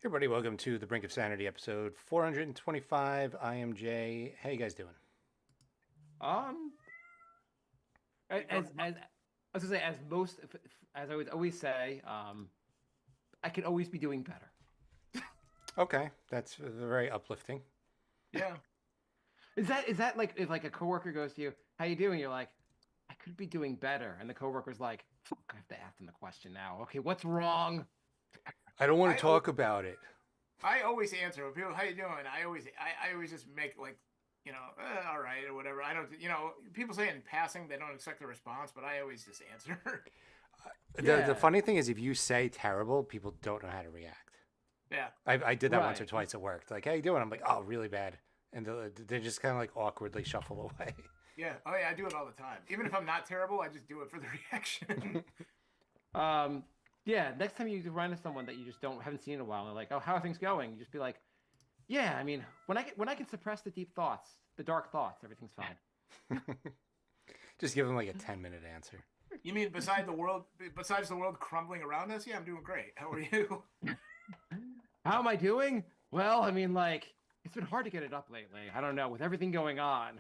Everybody, welcome to the Brink of Sanity, episode 425. I am Jay. How you guys doing? Um, as I was gonna say, as I would always say, I could always be doing better. Okay, that's very uplifting. Yeah. Is that like if like a coworker goes to you, "How you doing?" You're like, "I could be doing better," and the coworker's like, "Fuck, I have to ask them the question now. Okay, what's wrong?" I don't want I to al- talk about it. I always answer when people, how you doing? I always just make like, all right or whatever. I don't, people say in passing they don't expect a response, but I always just answer. The Yeah, funny thing is, if you say terrible, people don't know how to react. Yeah. I did that once or right. twice at work. Like, how you doing? I'm like, oh, really bad. And they just kind of like awkwardly shuffle away. Yeah. Oh yeah, I do it all the time. Even if I'm not terrible, I just do it for the reaction. Um, yeah. Next time you run into someone that you just haven't seen in a while, and they're like, "Oh, how are things going?" You just be like, "Yeah, I mean, when I can suppress the deep thoughts, the dark thoughts, everything's fine." Just give them like a 10-minute answer. You mean besides the world crumbling around us? Yeah, I'm doing great. How are you? How am I doing? Well, I mean, like, it's been hard to get it up lately. I don't know, with everything going on.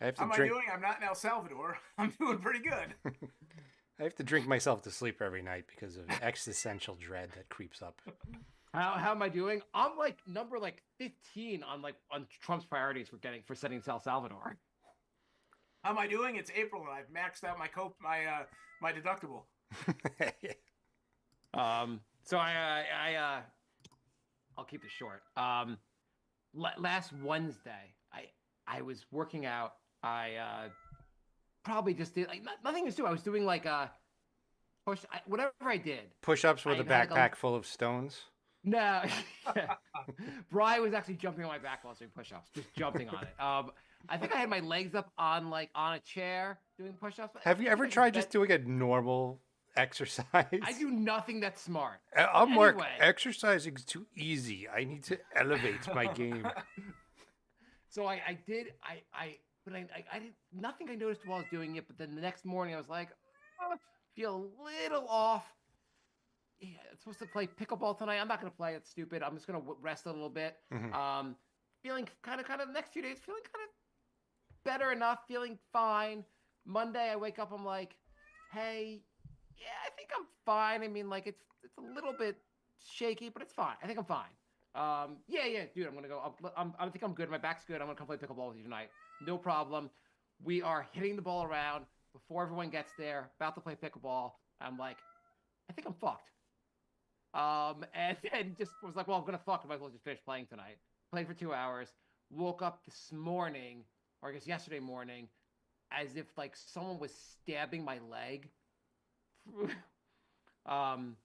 I have to How am I drink. doing? I'm not in El Salvador. I'm doing pretty good. I have to drink myself to sleep every night because of existential dread that creeps up. How am I doing? I'm like number like 15 on Trump's priorities for setting El Salvador. How am I doing? It's April and I've maxed out my deductible. So I'll keep it short. Last Wednesday, I was working out. I probably just did like nothing to do. I was doing like whatever I did. Push-ups I with a had like a backpack full of stones. no. Bri was actually jumping on my back while I was doing push-ups, just jumping on it. I think I had my legs up on a chair doing push-ups. Have you I think ever I just tried just bent. doing a normal exercise? I do nothing that's smart. I'm Mark. Anyway, Exercising is too easy. I need to elevate my game. so I did but I did nothing I noticed while I was doing it. But then the next morning I was like, oh, feel a little off. Yeah, it's supposed to play pickleball tonight. I'm not gonna play. It's stupid. I'm just gonna rest a little bit. Mhm. Feeling kind of the next few days feeling kind of better enough. Feeling fine. Monday I wake up. I'm like, hey, yeah, I think I'm fine. I mean, like it's a little bit shaky, but it's fine. I think I'm fine. Yeah, dude. I'm gonna go. I think I'm good. My back's good. I'm gonna come play pickleball with you tonight. No problem. We are hitting the ball around before everyone gets there. About to play pickleball. I'm like, I think I'm fucked. And then just was like, well, I'm gonna fuck. I might as well just finish playing tonight. Played for 2 hours. Woke up this morning, or I guess yesterday morning, as if like someone was stabbing my leg. um.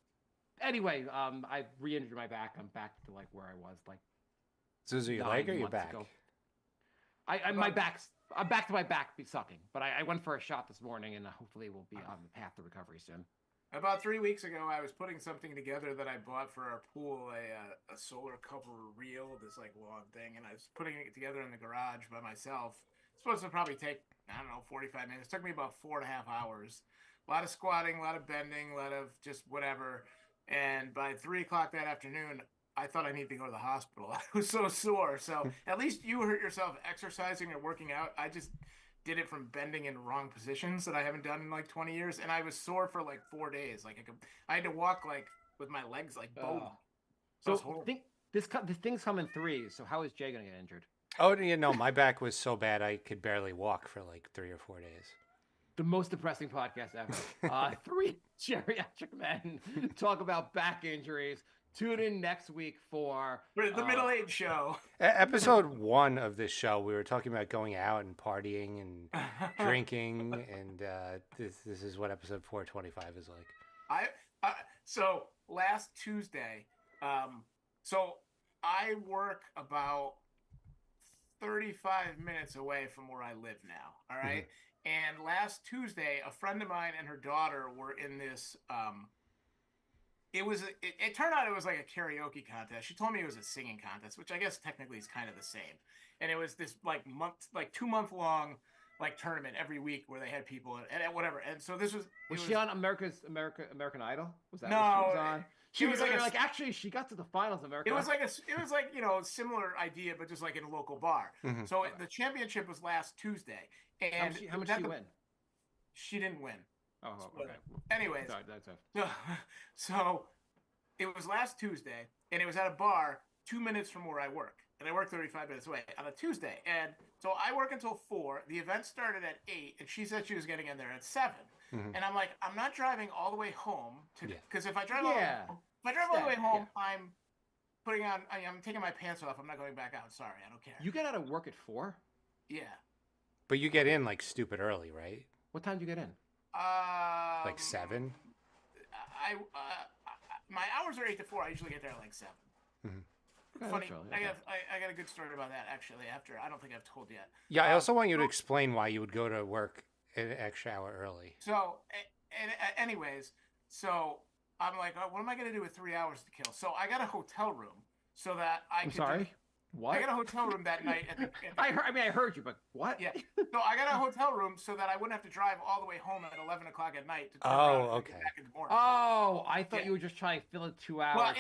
Anyway, I re-injured my back. I'm back to like where I was like So is it your leg or nine your months back? ago. I'm back to my back be sucking, but I went for a shot this morning, and hopefully we'll be on the path to recovery soon. About 3 weeks ago, I was putting something together that I bought for our pool, a solar cover reel, this like long thing, and I was putting it together in the garage by myself. It's supposed to probably take, I don't know, 45 minutes. It took me about 4.5 hours. A lot of squatting, a lot of bending, a lot of just whatever. And by 3 o'clock that afternoon, I thought I needed to go to the hospital. I was so sore. So at least you hurt yourself exercising or working out. I just did it from bending in wrong positions that I haven't done in like 20 years, and I was sore for like 4 days. Like I had to walk like with my legs like bowed. That was So horrible. think this things come in threes. So how is Jay gonna get injured? Oh, you know, my back was so bad I could barely walk for like 3 or 4 days. The most depressing podcast ever. Three geriatric men talk about back injuries. Tune in next week for For the middle age show. Episode 1 of this show, we were talking about going out and partying and drinking, and this is what episode 425 is like. So last Tuesday, so I work about 35 minutes away from where I live now. All right? And last Tuesday, a friend of mine and her daughter were in this. It turned out it was like a karaoke contest. She told me it was a singing contest, which I guess technically is kind of the same. And it was this like 2 month long like tournament every week where they had people and whatever. And so this was was she on American Idol? Was that what she no, was on? She was like like, actually, she got to the finals, America. It was like similar idea, but just like in a local bar. Mhm. So the championship was last Tuesday, and how much did she win? She didn't win. Oh, But okay. anyways, Sorry, that's so it was last Tuesday, and it was at a bar 2 minutes from where I work, and I work 35 minutes away on a Tuesday, and so I work until 4. The event started at 8, and she said she was getting in there at 7. Mhm. And I'm like, I'm not driving all the way home because if I drive Yeah. all the way home, I'm taking my pants off. I'm not going back out. Sorry, I don't care. You get out of work at 4? Yeah. But you get in like stupid early, right? What time do you get in? Like 7. My hours are 8 to 4. I usually get there at like 7. Okay, Funny. that's early, I okay. got a good story about that actually. After I don't think I've told yet. Yeah, I also want you to explain why you would go to work an extra hour early. So, anyways, so I'm like, oh, what am I going to do with 3 hours to kill? So I got a hotel room so that I I'm could. sorry. What? I got a hotel room that night. I heard you, but what? Yeah. So I got a hotel room so that I wouldn't have to drive all the way home at 11 o'clock at night to turn around and okay. get back in the morning. Oh, I thought you were just trying to fill it 2 hours. Well,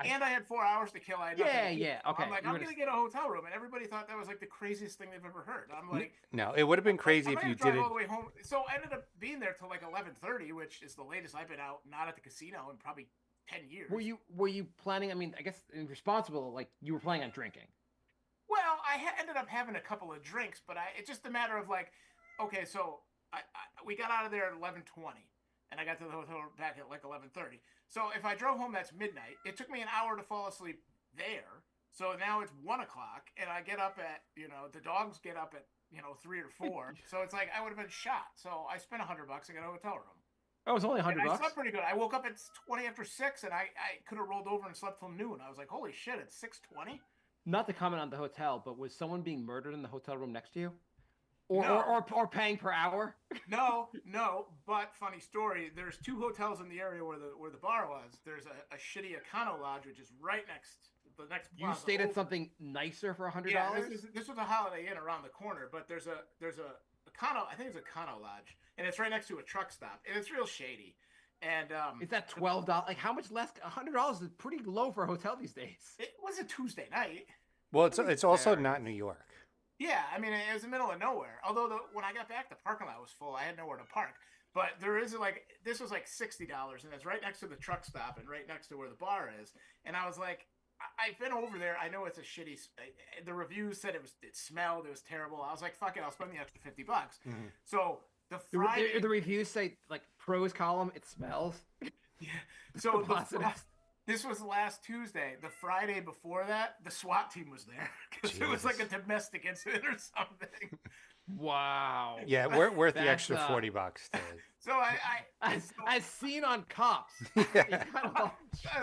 and I had 4 hours to kill. I had nothing to do. Okay. I'm like, I'm gonna get a hotel room, and everybody thought that was like the craziest thing they've ever heard. I'm like, no, it would have been crazy if you did it all the way home. So I ended up being there till like 11:30, which is the latest I've been out, not at the casino in probably 10 years. Were you planning? I mean, I guess responsible. Like you were planning on drinking. Well, I ended up having a couple of drinks, but it's just a matter of like, okay, so we got out of there at 11:20, and I got to the hotel back at like 11:30. So if I drove home, that's midnight. It took me an hour to fall asleep there. So now it's 1 o'clock, and I get up at the dogs get up at 3 or 4. So it's like I would have been shot. So I spent $100. I got a hotel room. Oh, it was only $100. I slept pretty good. I woke up at 20 after 6, and I could have rolled over and slept till noon. I was like, holy shit, it's 6:20. Not to comment on the hotel, but was someone being murdered in the hotel room next to you? No. Or paying per hour? No. But funny story. There's 2 hotels in the area where the bar was. There's a shitty Econo Lodge, which is right next the next. You stayed at something nicer for $100? Yeah, this was a Holiday Inn around the corner, but there's a Econo. I think it's Econo Lodge, and it's right next to a truck stop, and it's real shady. And is that $12? Like how much less? $100 is pretty low for a hotel these days. It was a Tuesday night. Well, it's also not New York. Yeah, I mean, it was the middle of nowhere. Although when I got back, the parking lot was full. I had nowhere to park. But this was like $60, and it's right next to the truck stop and right next to where the bar is. And I was like, I've been over there. I know it's a shitty. The reviews said it smelled. It was terrible. I was like, fuck it, I'll spend the extra $50. Mm-hmm. So the Friday, the reviews say like pros column, it smells. Yeah. So this was last Tuesday. The Friday before that, the SWAT team was there because it was like a domestic incident or something. Wow. Yeah, worth the extra $40. So as seen on Cops. Yeah.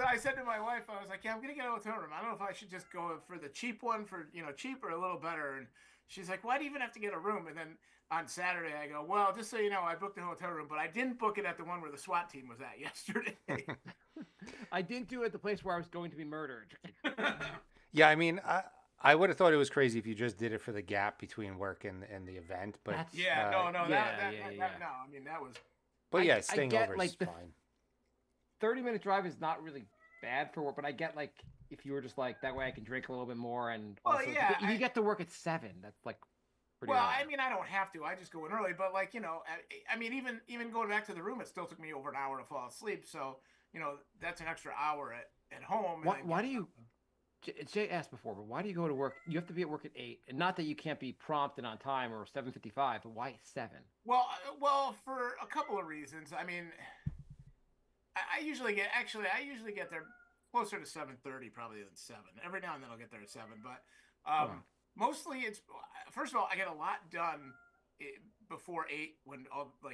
I said to my wife, I was like, yeah, I'm gonna get a hotel room. I don't know if I should just go for the cheap one for cheap or a little better. And she's like, why do you even have to get a room? And then on Saturday, I go, well, just so you know, I booked a hotel room, but I didn't book it at the one where the SWAT team was at yesterday. I didn't do it at the place where I was going to be murdered. Yeah, I mean, I would have thought it was crazy if you just did it for the gap between work and the event, but no. No. I mean, that was. But yeah, staying over like, is fine. 30-minute drive is not really bad for work, but I get like if you were just like that way, I can drink a little bit more, and also you get to work at 7. That's like. Well, I mean, I don't have to. I just go in early. But like, I mean, even going back to the room, it still took me over an hour to fall asleep. So, that's an extra hour at home. Why do you? Jay asked before, but why do you go to work? You have to be at work at 8, and not that you can't be prompt and on time or 7:55, but why 7? Well, for a couple of reasons. I mean, I usually get there closer to 7:30 probably than 7. Every now and then I'll get there at 7, but mostly it's first of all, I get a lot done before 8 when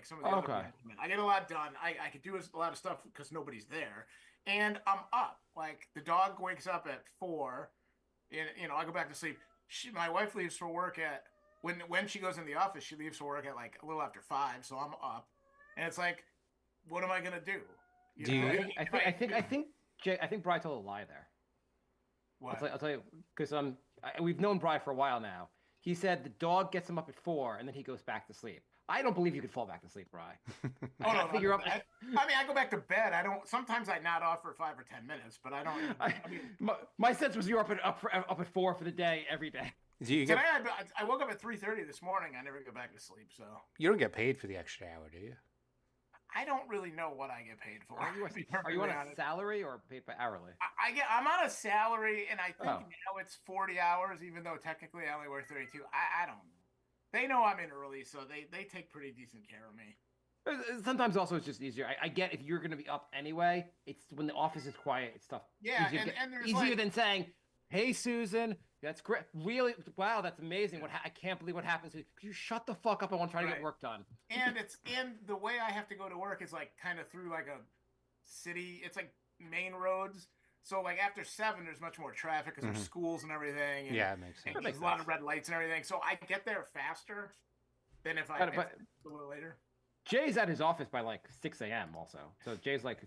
some of the other people come in. I get a lot done. I could do a lot of stuff because nobody's there, and I'm up. Like the dog wakes up at 4, and I go back to sleep. My wife leaves for work at when she goes in the office. She leaves for work at like a little after 5, so I'm up, and it's like, what am I gonna do? I think Bri told a lie there. What? I'll tell you because we've known Bri for a while now. He said the dog gets him up at 4, and then he goes back to sleep. I don't believe you could fall back to sleep, Rye. Oh no, I think you're up. I mean, I go back to bed. I don't. Sometimes I nod off for 5 or 10 minutes, but I don't. I mean, my sense was you're up at 4 for the day every day. Do you get? Today I woke up at 3:30 this morning. I never go back to sleep, so You don't get paid for the extra hour, do you? I don't really know what I get paid for. Are you on a salary or paid by hourly? I'm on a salary, and I think Oh. now it's 40 hours, even though technically I only work 32. I don't know. They know I'm in early, so they take pretty decent care of me. Sometimes also it's just easier. I get if you're going to be up anyway. It's when the office is quiet. It's tough. Yeah, easier, and there's easier like, than saying, "Hey, Susan, that's great. Really, wow, that's amazing. Yeah. I can't believe what happens. Could you shut the fuck up? I want to try to get Right. work done." and the way I have to go to work is like kind of through like a city. It's like main roads. So like after 7, there's much more traffic because there's schools and everything. And, Yeah, it makes sense. and there's a lot of red lights and everything. So I get there faster than if I But- if but- it's a little later. Jay's at his office by like 6 a.m. also. So Jay's like,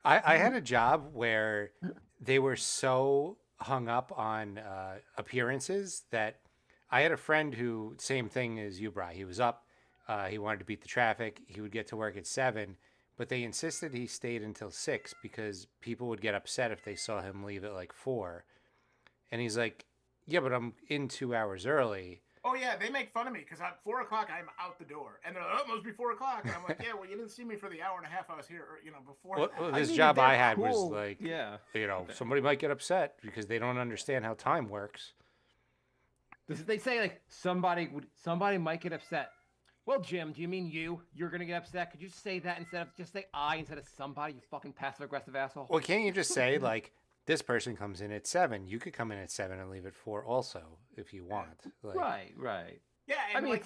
I had a job where they were so hung up on appearances that I had a friend who, same thing as you, Bri. He was up. He wanted to beat the traffic. He would get to work at 7, but they insisted he stayed until 6 because people would get upset if they saw him leave at like 4. And he's like, yeah, but I'm in 2 hours early. Oh yeah, they make fun of me because at 4 o'clock I'm out the door, and they're like, "Oh, it must be 4 o'clock," and I'm like, "Yeah, well, you didn't see me for the hour and a half I was here, before." Well, that." this mean, job they're I had was cool. like, yeah. somebody might get upset because they don't understand how time works. They say like somebody might get upset. Well, Jim, do you mean you? You're gonna get upset? Could you say that instead of just say I instead of somebody? You fucking passive aggressive asshole. Well, can't you just say like this person comes in at 7? You could come in at 7 and leave at 4 also if you want. Like, Right. Yeah, and I mean, like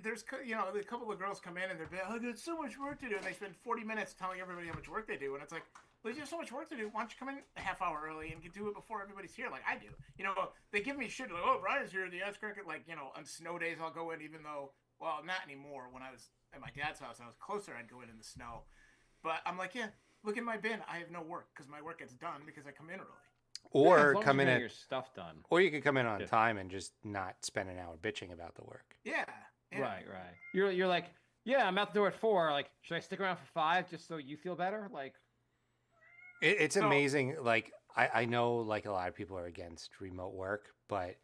there's a couple of girls come in and they're like, "Oh, there's so much work to do," and they spend 40 minutes telling everybody how much work they do, and it's like, well, you have so much work to do. Why don't you come in a half hour early and do it before everybody's here, like I do? They give me shit like, "Oh, Brian's here." The ice cricket, like on snow days I'll go in, even though, well, not anymore. When I was at my dad's house, I was closer. I'd go in the snow, but I'm like, yeah, look in my bin. I have no work because my work gets done because I come in early. or as long as come you in get at, your stuff done. or you could come in on Yeah. time and just not spend an hour bitching about the work. Yeah. Right. You're like, yeah, I'm out the door at 4. Like, should I stick around for 5 just so you feel better? Like, It's So- amazing. Like I know like a lot of people are against remote work, but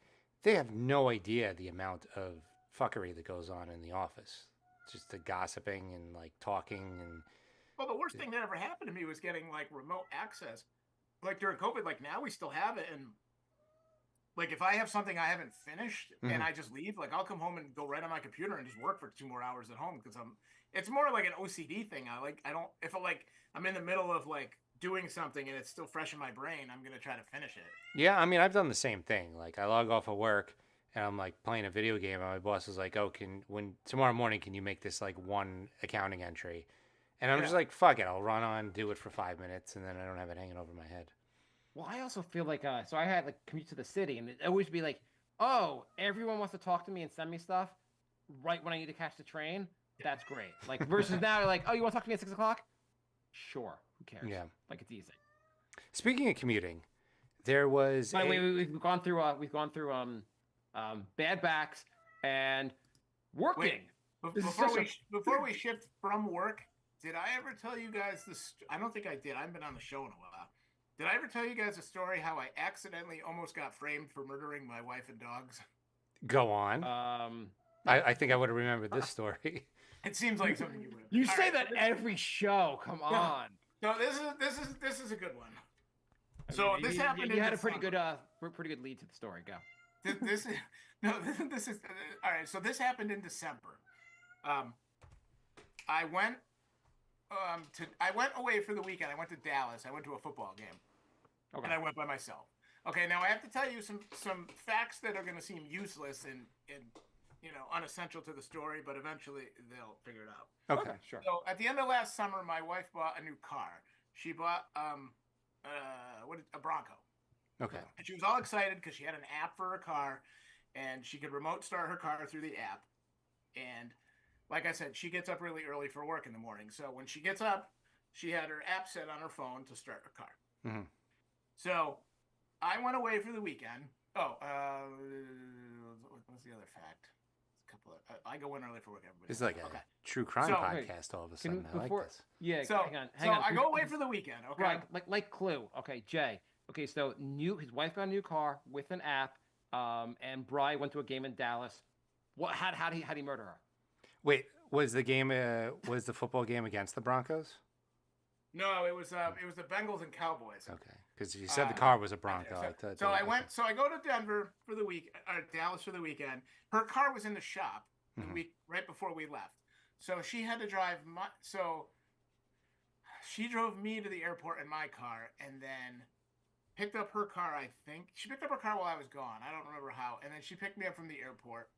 they have no idea the amount of fuckery that goes on in the office. Just the gossiping and like talking and Well, the worst thing that ever happened to me was getting like remote access. Like during COVID, like now we still have it, and like if I have something I haven't finished and I just leave, like I'll come home and go right on my computer and just work for 2 more hours at home because it's more like an OCD thing. If I'm in the middle of like doing something and it's still fresh in my brain, I'm gonna try to finish it. yeah, I mean I've done the same thing. Like I log off of work and I'm like playing a video game and my boss is like, "Oh, when tomorrow morning can you make this like one accounting entry?" And I'm just Yeah. like, "Fuck it, I'll run on, do it for 5 minutes and then I don't have it hanging over my head." well, I also feel like, so I had like commute to the city, and it always be like, oh, everyone wants to talk to me and send me stuff right when I need to catch the train. That's great. Like versus now, like, oh, you want to talk to me at 6 o'clock? Sure, who cares? Yeah. Like it's easy. Speaking of commuting, there was By the way, we've gone through bad backs and working. This is such Before we shift from work, did I ever tell you guys this? I don't think I did. I haven't been on the show in a while. Did I ever tell you guys a story how I accidentally almost got framed for murdering my wife and dogs? go on. I think I would have remembered this story. It seems like something you would. You All say right, that so every show. Come on. No, this is a good one. So this happened. You had in a pretty December. good lead to the story. Go. This is this is all right. So this happened in December. I went away for the weekend. I went to Dallas. I went to a football game, Okay. and I went by myself. Okay, now I have to tell you some facts that are going to seem useless and unessential to the story, but eventually they'll figure it out. Okay. Sure. So at the end of last summer, my wife bought a new car. She bought a Bronco. Okay. And she was all excited because she had an app for her car, and she could remote start her car through the app. And like I said, she gets up really early for work in the morning. So when she gets up, she had her app set on her phone to start her car. Mhm. So I went away for the weekend. was the other fact? A couple of. I go in early for work. Everybody. It's like a okay. true crime So- podcast all of a sudden. I like this. Yeah, So hang on. I go away for the weekend. Okay. Right, like Clue. Okay, Jay. Okay, so his wife got a new car with an app. And Bri went to a game in Dallas. How did he murder her? Wait, was the football game against the Broncos? No, it was the Bengals and Cowboys. Okay, because you said the car was a Right Bronco. there. So I went. So I go to Denver for the week, or Dallas for the weekend. Her car was in the shop the week right before we left. So she had to drive so she drove me to the airport in my car, and then picked up her car. I think she picked up her car while I was gone. I don't remember how. And then she picked me up from the airport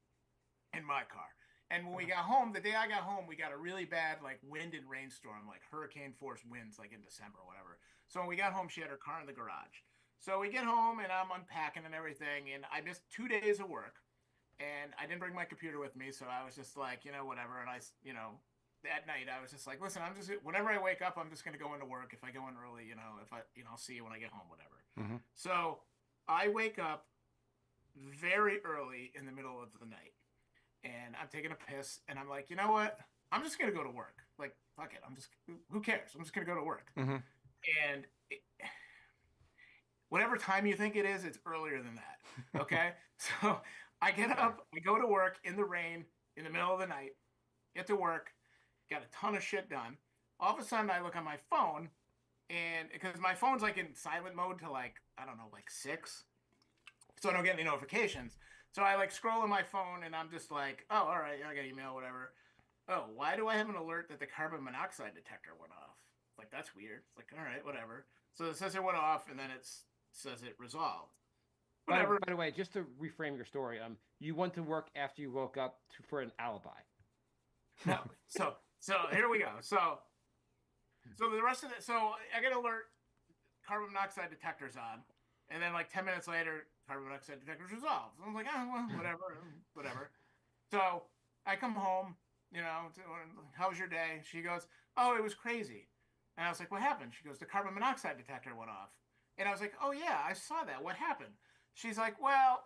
in my car. And when we got home, the day I got home, we got a really bad like wind and rainstorm, like hurricane force winds, like in December or whatever. So when we got home, she had her car in the garage. So we get home and I'm unpacking and everything, and I missed 2 days of work, and I didn't bring my computer with me, so I was just like, whatever. And that night I was just like, listen, whenever I wake up, I'm just gonna go into work. If I go in early, I'll see you when I get home, whatever. Mm-hmm. So I wake up very early in the middle of the night. And I'm taking a piss, and I'm like, you know what? I'm just gonna go to work. Like, fuck it. Who cares? I'm just gonna go to work. Mm-hmm. And whatever time you think it is, it's earlier than that. Okay. So I get up, I go to work in the rain, in the middle of the night, get to work, got a ton of shit done. All of a sudden, I look on my phone, and because my phone's like in silent mode to like 6, so I don't get any notifications. So I like scroll on my phone, and I'm just like, oh, all right, I got email, whatever. Oh, why do I have an alert that the carbon monoxide detector went off? Like, that's weird. It's like, all right, whatever. So it says it went off, and then it says it resolved. Whatever. By the way, just to reframe your story, you went to work after you woke up for an alibi. No. So here we go. So the rest of it. So I get an alert, carbon monoxide detector's on, and then like 10 minutes later, carbon monoxide detector's resolved. So I'm like, oh, well, whatever. So I come home, how was your day? She goes, oh, it was crazy. And I was like, what happened? She goes, the carbon monoxide detector went off. And I was like, oh yeah, I saw that. What happened? She's like, well,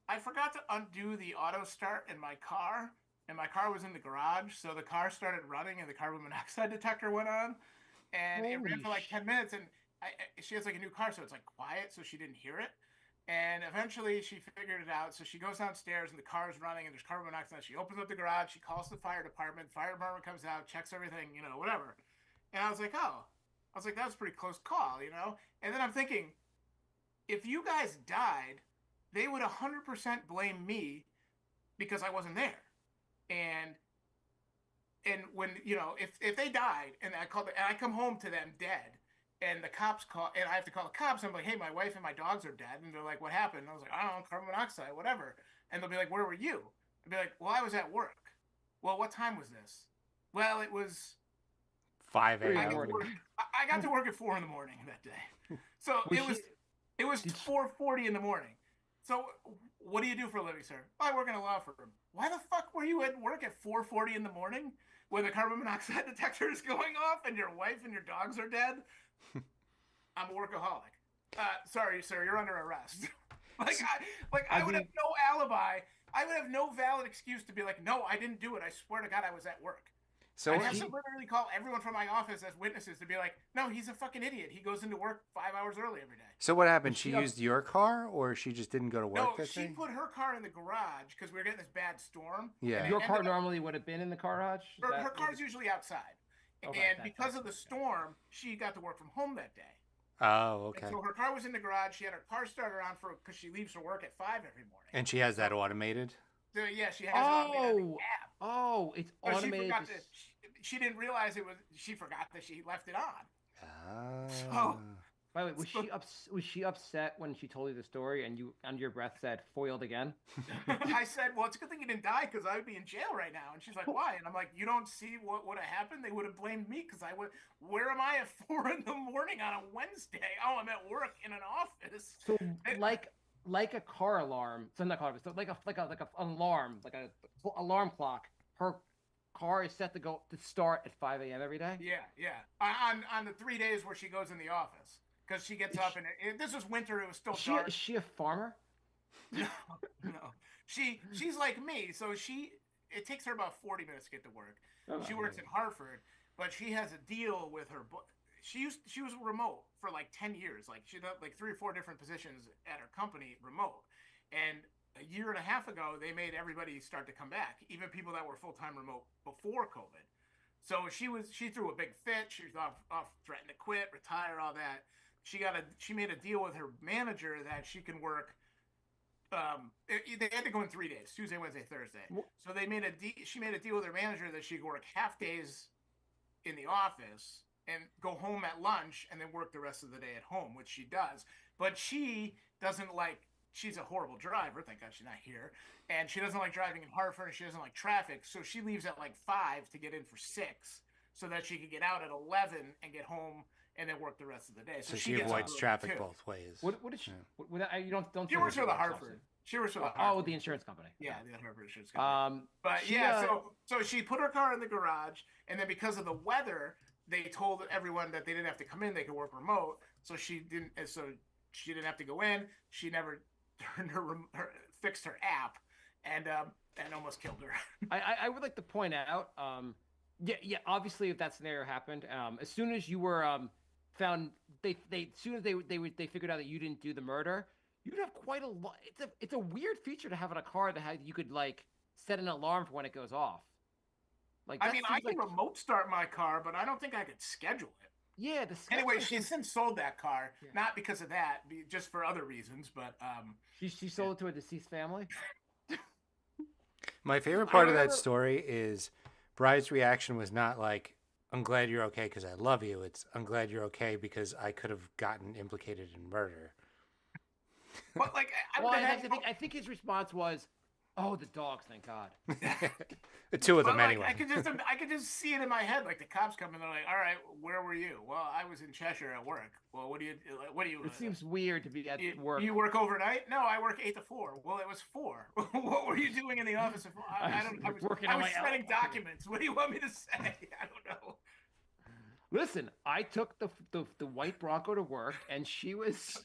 I forgot to undo the auto start in my car, and my car was in the garage. So the car started running, and the carbon monoxide detector went on, and it ran for like 10 minutes. And she has like a new car, so it's like quiet, so she didn't hear it. And eventually she figured it out. So she goes downstairs, and the car is running, and there's carbon monoxide. She opens up the garage. She calls the fire department. Fire department comes out, checks everything, whatever. And I was like, oh. I was like, that was a pretty close call, And then I'm thinking, if you guys died, they would 100% blame me because I wasn't there. And when, if they died, and I come home to them dead, and the cops call, and I have to call the cops. I'm like, hey, my wife and my dogs are dead. And they're like, what happened? And I was like, I don't know, carbon monoxide, whatever. And they'll be like, where were you? I'd be like, well, I was at work. Well, what time was this? Well, it was 5 I a.m. got to work at 4 a.m. that day. So it was 4:40 in the morning. So what do you do for a living, sir? I work in a law firm. Why the fuck were you at work at 4:40 in the morning when the carbon monoxide detector is going off and your wife and your dogs are dead? I'm a workaholic. Sorry, sir, you're under arrest. I would have no alibi. I would have no valid excuse to be like, no, I didn't do it. I swear to God, I was at work. So I have to literally call everyone from my office as witnesses to be like, no, he's a fucking idiot. He goes into work 5 hours early every day. So what happened? She used your car, or she just didn't go to work that day? No, she put her car in the garage because we were getting this bad storm. Yeah. Your car normally would have been in the garage? Her car's usually outside. Okay, and because of the storm, she got to work from home that day. Oh, okay. And so her car was in the garage. She had her car starter on because she leaves for work at 5 every morning. And she has that automated? So, yeah, she has it automated app. Oh, it's automated. She didn't realize it was. She forgot that she left it on. Oh. By the way, was she upset when she told you the story and you under your breath said foiled again? I said, well, it's a good thing you didn't die because I would be in jail right now. And she's like, why? And I'm like, you don't see what would have happened? They would have blamed me because I would. Where am I at 4 a.m. on a Wednesday? Oh, I'm at work in an office. So like a car alarm. So not car, so like a alarm, like a alarm clock. Her car is set to start at 5 a.m. every day. Yeah. On the 3 days where she goes in the office. Because she gets up and this was winter. It was still dark. Is she a farmer? No. She's like me, so it takes her about 40 minutes to get to work. Oh, She works in Hartford, but she has a deal with her. She was remote for like 10 years. Like she did like 3 or 4 different positions at her company remote, and a year and a half ago they made everybody start to come back, even people that were full time remote before COVID. So she threw a big fit. She was off threatened to quit, retire, all that. She made a deal with her manager that she can work. They had to go in 3 days: Tuesday, Wednesday, Thursday. So she made a deal with her manager that she could work half days in the office and go home at lunch and then work the rest of the day at home, which she does. But she doesn't like. She's a horrible driver. Thank God she's not here. And she doesn't like driving in Hartford. She doesn't like traffic. So she leaves at like 5 to get in for 6 so that she could get out at 11 and get home and then work the rest of the day. So she avoids traffic both ways. What is she? You don't. She works for the Hartford. She works for the Hartford. Oh, the insurance company. Yeah, the Hartford insurance company. But so she put her car in the garage, and then because of the weather, they told everyone that they didn't have to come in; they could work remote. So she didn't. So she didn't have to go in. She never turned fixed her app, and almost killed her. I would like to point out, yeah. Obviously, if that scenario happened, as soon as you were found, as soon as they figured out that you didn't do the murder, you'd have quite a lot. It's a weird feature to have in a car that you could like set an alarm for when it goes off. Like I can remote start my car, but I don't think I could schedule it. Yeah. Anyway, she's since sold that car, not because of that, just for other reasons. But she sold it to a deceased family. My favorite part of that story is Bride's reaction was not like, "I'm glad you're okay because I love you." It's, "I'm glad you're okay because I could have gotten implicated in murder." But like, I think his response was, "Oh, the dogs, thank God." The 2 of them, like, anyway. I could just see it in my head. Like the cops come and they're like, "All right, where were you?" "Well, I was in Cheshire at work." "Well, what do you? It seems weird to be at work. You work overnight?" "No, I work 8 to 4." "Well, it was 4." "What were you doing in the office at 4?" I was shredding documents. What do you want me to say? I don't know. Listen, I took the white Bronco to work, and she was.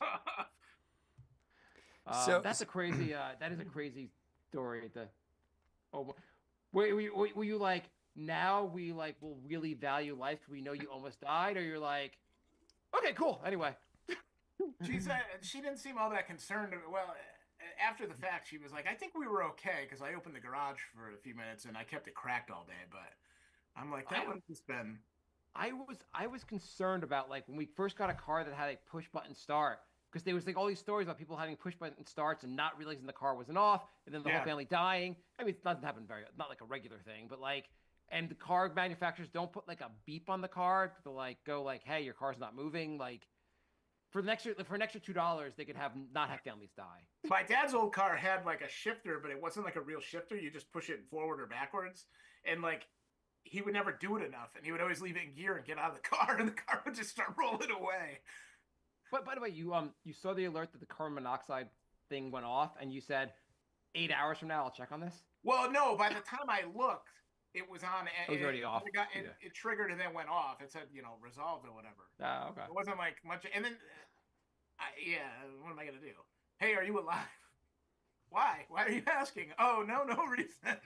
That's a crazy. That is a crazy story. Were you like, now we like will really value life? We know you almost died, or you're like, okay, cool. Anyway, she said she didn't seem all that concerned. Well, after the fact, she was like, "I think we were okay," because I opened the garage for a few minutes and I kept it cracked all day. But I'm like, that would have just been. I was concerned about like when we first got a car that had a push button start. Because there was like all these stories about people having push button starts and not realizing the car wasn't off, and then the whole family dying. I mean, it doesn't happen not like a regular thing, but like, and the car manufacturers don't put like a beep on the car to like go like, "Hey, your car's not moving." Like, for an extra $2, they could not have families die. My dad's old car had like a shifter, but it wasn't like a real shifter. You just push it forward or backwards, and like he would never do it enough, and he would always leave it in gear and get out of the car, and the car would just start rolling away. But by the way, you saw the alert that the carbon monoxide thing went off, and you said 8 hours from now I'll check on this. Well, no. By the time I looked, it was on. It was already off. It triggered and then went off. It said resolved or whatever. Oh, okay. It wasn't like much. And then, what am I gonna do? "Hey, are you alive?" "Why? Why are you asking?" "Oh, no reason."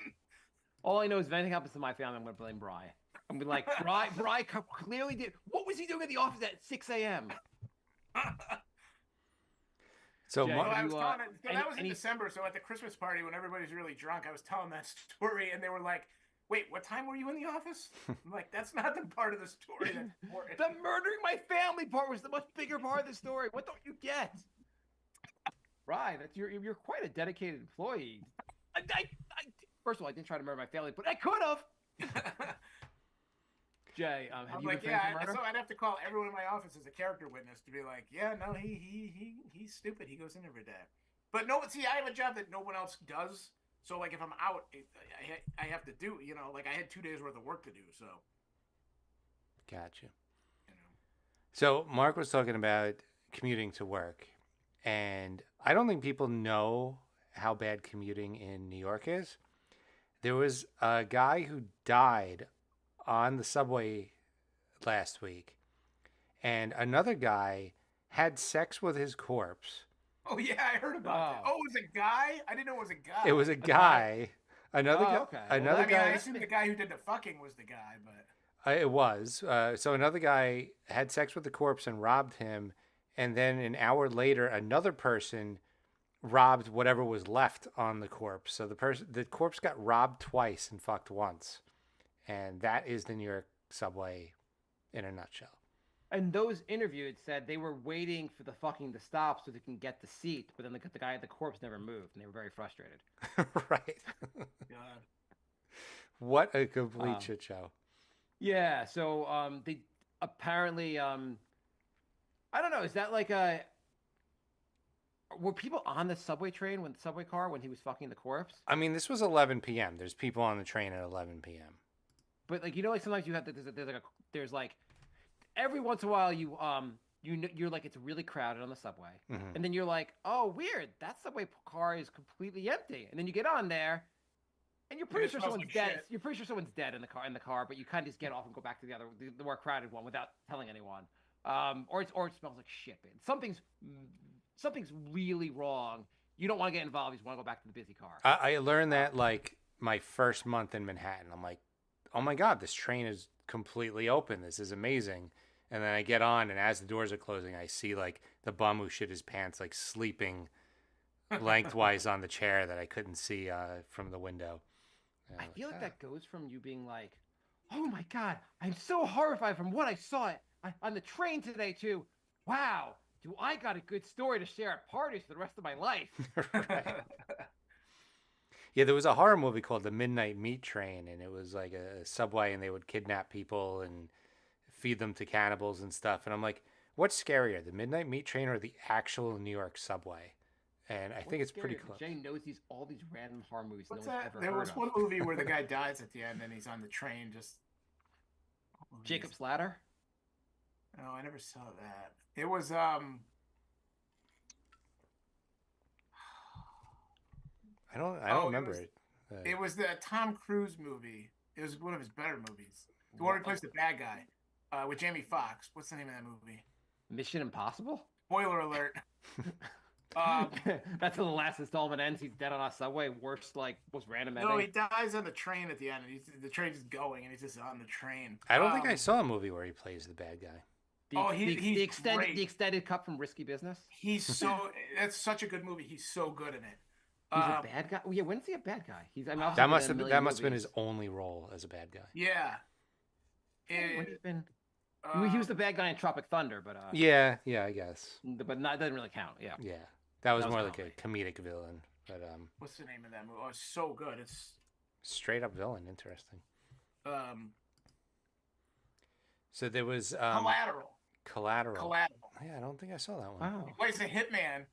All I know is if anything happens to my family, I'm gonna blame Bri. I'm gonna be like, Bri clearly did. What was he doing at the office at 6 a.m.? So Jay, that was in December. So at the Christmas party, when everybody's really drunk, I was telling that story, and they were like, "Wait, what time were you in the office?" I'm like, "That's not the part of the story that's important." The murdering my family part was the much bigger part of the story. What don't you get? Right, you're quite a dedicated employee. First of all, I didn't try to murder my family, but I could have. Jay, have you been framed for murder? So I'd have to call everyone in my office as a character witness to be like, "Yeah, no, he's stupid. He goes in every day." But no, see, I have a job that no one else does. So like, if I'm out, I have to do. Like I had 2 days worth of work to do. So. Gotcha. So Marc was talking about commuting to work, and I don't think people know how bad commuting in New York is. There was a guy who died on the subway last week, and another guy had sex with his corpse Oh yeah, I heard about that. Oh. Oh, it was a guy? I didn't know it was a guy. It was a guy. Another guy. Okay. Another I mean, I guy. assumed the guy who did the fucking was the guy, but It was. So another guy had sex with the corpse and robbed him, and then an hour later, another person robbed whatever was left on the corpse. So the corpse got robbed twice and fucked once, and that is the New York subway in a nutshell. And those interviewed said they were waiting for the fucking to stop so they can get the seat, but then the guy at the corpse never moved, and they were very frustrated. Right. God. What a complete shit show. Yeah. So they apparently I don't know. Is that like a were people on the subway train when the subway car when he was fucking the corpse? I mean, this was 11 p.m. There's people on the train at 11 p.m. But like like sometimes you have there's like every once in a while you're like it's really crowded on the subway, and then you're like, oh weird, that subway car is completely empty, and then you get on there, and you're pretty sure someone's dead. Shit. You're pretty sure someone's dead in the car, but you kind of just get off and go back to the more crowded one without telling anyone. Or it smells like shit. Man. Something's really wrong. You don't want to get involved. You just want to go back to the busy car. I learned that like my first month in Manhattan. I'm like, oh my God, this train is completely open. This is amazing. And then I get on, and as the doors are closing, I see like the bum who shit his pants, like sleeping lengthwise on the chair that I couldn't see from the window. And I feel like that goes from you being like, oh my God, I'm so horrified from what I saw on the train today to, wow, do I got a good story to share at parties for the rest of my life? Right. Yeah, there was a horror movie called The Midnight Meat Train, and it was like a subway, and they would kidnap people and feed them to cannibals and stuff. And I'm like, what's scarier, the Midnight Meat Train or the actual New York subway? And I think it's pretty close. Jay knows all these random horror movies What's no one's that? ever There heard was of. one movie where the guy dies at the end and he's on the train just. Jacob's Ladder? No, I never saw that. It was I don't remember it. It was the Tom Cruise movie. It was one of his better movies. The one where he plays the bad guy with Jamie Foxx. What's the name of that movie? Mission Impossible? Spoiler alert. That's how the last installment ends. He's dead on a subway. Worst, like, most random No, ending. he dies on the train at the end. And the train's just going, and he's just on the train. I don't think I saw a movie where he plays the bad guy. He's the extended cut from Risky Business. He's so that's such a good movie. He's so good in it. He's a bad guy. Yeah, when's he a bad guy? That must have been his only role as a bad guy. Yeah. He was the bad guy in Tropic Thunder, but yeah, I guess. But it doesn't really count. Yeah. Yeah, that was more like a comedic villain. But what's the name of that movie? Oh, it's so good. It's straight up villain. Interesting. So there was Collateral. Yeah, I don't think I saw that one. Wow. He plays a hitman.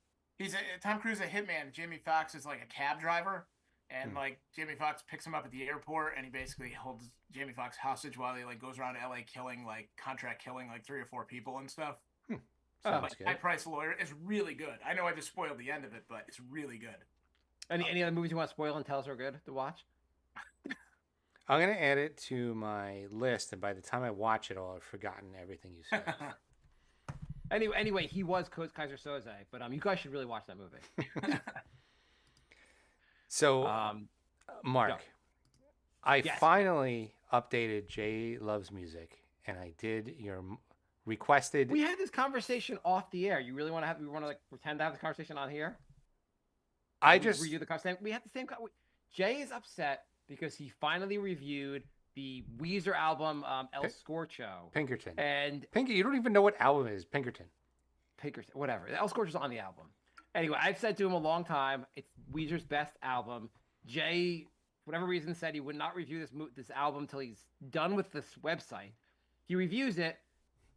Tom Cruise a hitman. Jamie Foxx is like a cab driver, and like Jamie Foxx picks him up at the airport, and he basically holds Jamie Foxx hostage while he like goes around LA killing contract killing 3 or 4 people and stuff. Sounds good. High price lawyer. It's really good. I know I just spoiled the end of it, but it's really good. Any other movies you want to spoil and tell us are good to watch? I'm gonna add it to my list, and by the time I watch it all, I've forgotten everything you said. Anyway, he was Kaiser Soze, but you guys should really watch that movie. So, Mark, go. I finally updated Jay Loves Music, and I did your requested. We had this conversation off the air. You really want to like pretend to have this conversation on here? Review the conversation. We had the same. Jay is upset because he finally reviewed the Weezer album El Scorcho. Pinkerton. And you don't even know what album it is. Pinkerton, whatever. El Scorcho's on the album. Anyway, I've said to him a long time, it's Weezer's best album. Jay, for whatever reason, said he would not review this album until he's done with this website. He reviews it,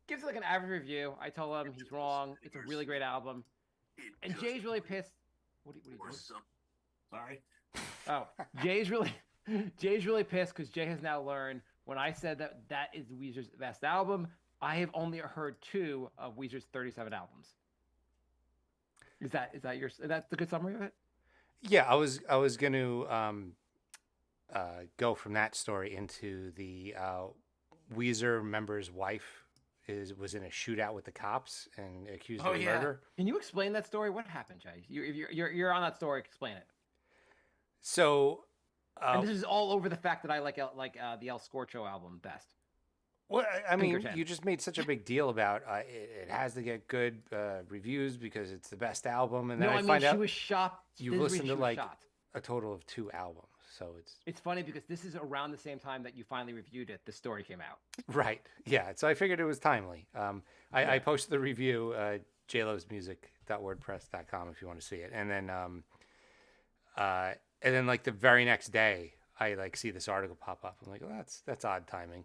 gives it like an average review. I told him he's wrong. It's a really great album. And Jay's really pissed. What are you doing? Sorry. Oh, Jay's really pissed because Jay has now learned when I said that is Weezer's best album, I have only heard 2 of Weezer's 37 albums. Is that that's a good summary of it? Yeah, I was going to go from that story into the Weezer member's wife was in a shootout with the cops and accused Oh, of yeah. murder. Can you explain that story? What happened, Jay? If you're on that story, explain it. So, And this is all over the fact that I like the El Scorcho album best. well, I mean, Pinkerton. you just made such a big deal about it has to get good reviews because it's the best album, and then No, I I mean find she out was shot. you've This is listened she to was like shot. a total of 2 albums. So It's funny because this is around the same time that you finally reviewed it. The story came out. right, yeah. So I figured it was timely. I Yeah. posted the review, jlosmusic.wordpress.com if you want to see it, and then like the very next day, I like see this article pop up. I'm like, oh, that's odd timing.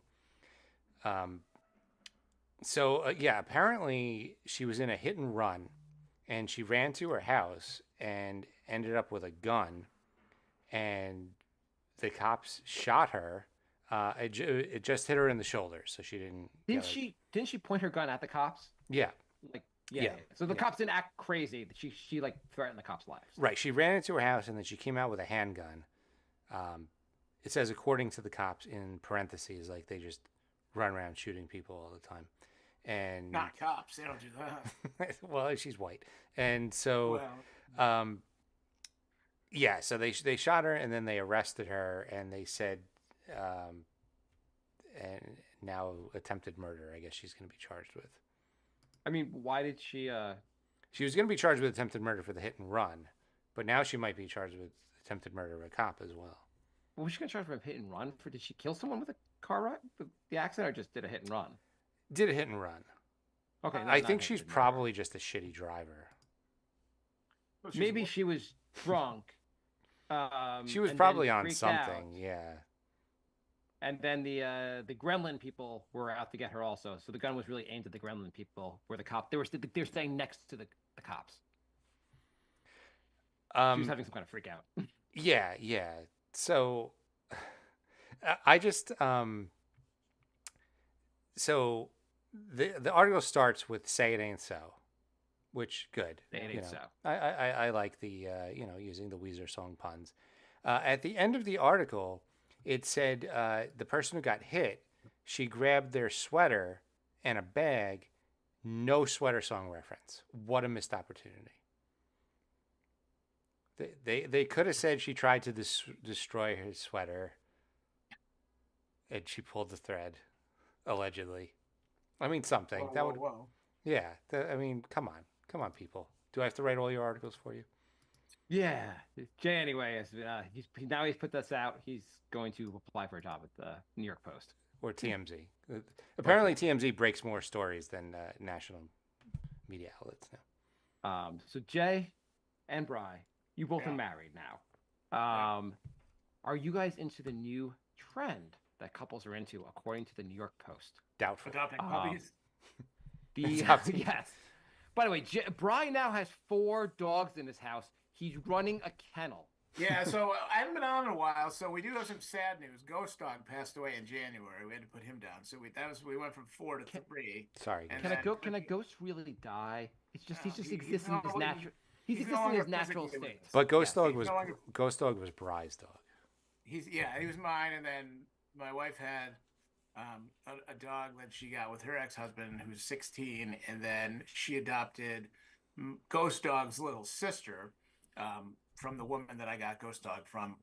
So yeah, apparently she was in a hit and run, and she ran to her house and ended up with a gun, and the cops shot her. It just hit her in the shoulder, so she didn't. Didn't she point her gun at the cops? Yeah, Like Yeah. So the Yeah. cops didn't act crazy. She like threatened the cops' lives. right. She ran into her house, and then she came out with a handgun. It says, according to the cops, in parentheses, like they just run around shooting people all the time. And Not cops. They don't do that. well, she's white, and so Well, yeah. So they shot her, and then they arrested her, and they said, and now attempted murder. I guess she's going to be charged with. I mean, why did she? She was going to be charged with attempted murder for the hit and run, but now she might be charged with attempted murder of a cop as well. Well, was she gonna charge for a hit and run? Did she kill someone with a car wreck, the accident, or just did a hit and run? Did a hit and run. Okay, I think she's probably just a shitty driver. well, she's- maybe she was drunk. She was and probably then on freaked something, out. yeah. And then the Gremlin people were out to get her also. So the gun was really aimed at the Gremlin people. Where the cop they were staying next to the cops. She was having some kind of freak out. Yeah, yeah. So I just so the article starts with "Say it ain't so," which good. Say it you ain't know. so. I like the using the Weezer song puns. At the end of the article, it said the person who got hit, she grabbed their sweater and a bag. No sweater song reference. What a missed opportunity. They could have said she tried to destroy his sweater, and she pulled the thread, allegedly. I mean, something whoa, that whoa, would. whoa. Yeah. I mean, come on, people. Do I have to write all your articles for you? Yeah, Jay. Anyway, he's put this out. He's going to apply for a job at the New York Post. Or TMZ? Apparently, TMZ breaks more stories than national media outlets now. So Jay and Bri, you both are Yeah. married now. Are you guys into the new trend that couples are into, according to the New York Post? Doubtful. Adopting Uh, puppies. The yes. By the way, Bri now has 4 dogs in his house. He's running a kennel. Yeah, so I haven't been on in a while, so we do have some sad news. Ghost Dog passed away in January. We had to put him down. So we went from 4 to 3. Sorry. And guys. Can a ghost really die? It's just he's just He's existing in his no- natural. He's he's no existing in his longer natural physically with state. us. But Ghost Yes. Dog was no longer- Ghost Dog was Bry's dog. He was mine, and then my wife had a dog that she got with her ex-husband, who's 16, and then she adopted Ghost Dog's little sister from the woman that I got Ghost Dog from.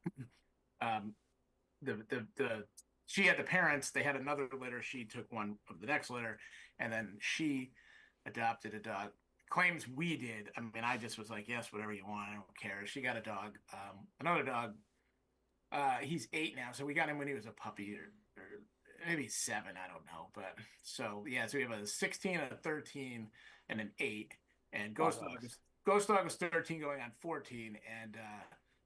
She had the parents. They had another litter. She took one of the next litter, and then she adopted a dog. Claims we did. I mean, I just was like, yes, whatever you want. I don't care. She got a dog. Another dog. He's 8 now, so we got him when he was a puppy, or maybe 7. I don't know. But so yeah, so we have a 16, a 13, and an 8. And Ghost Dog was 13, going on 14, and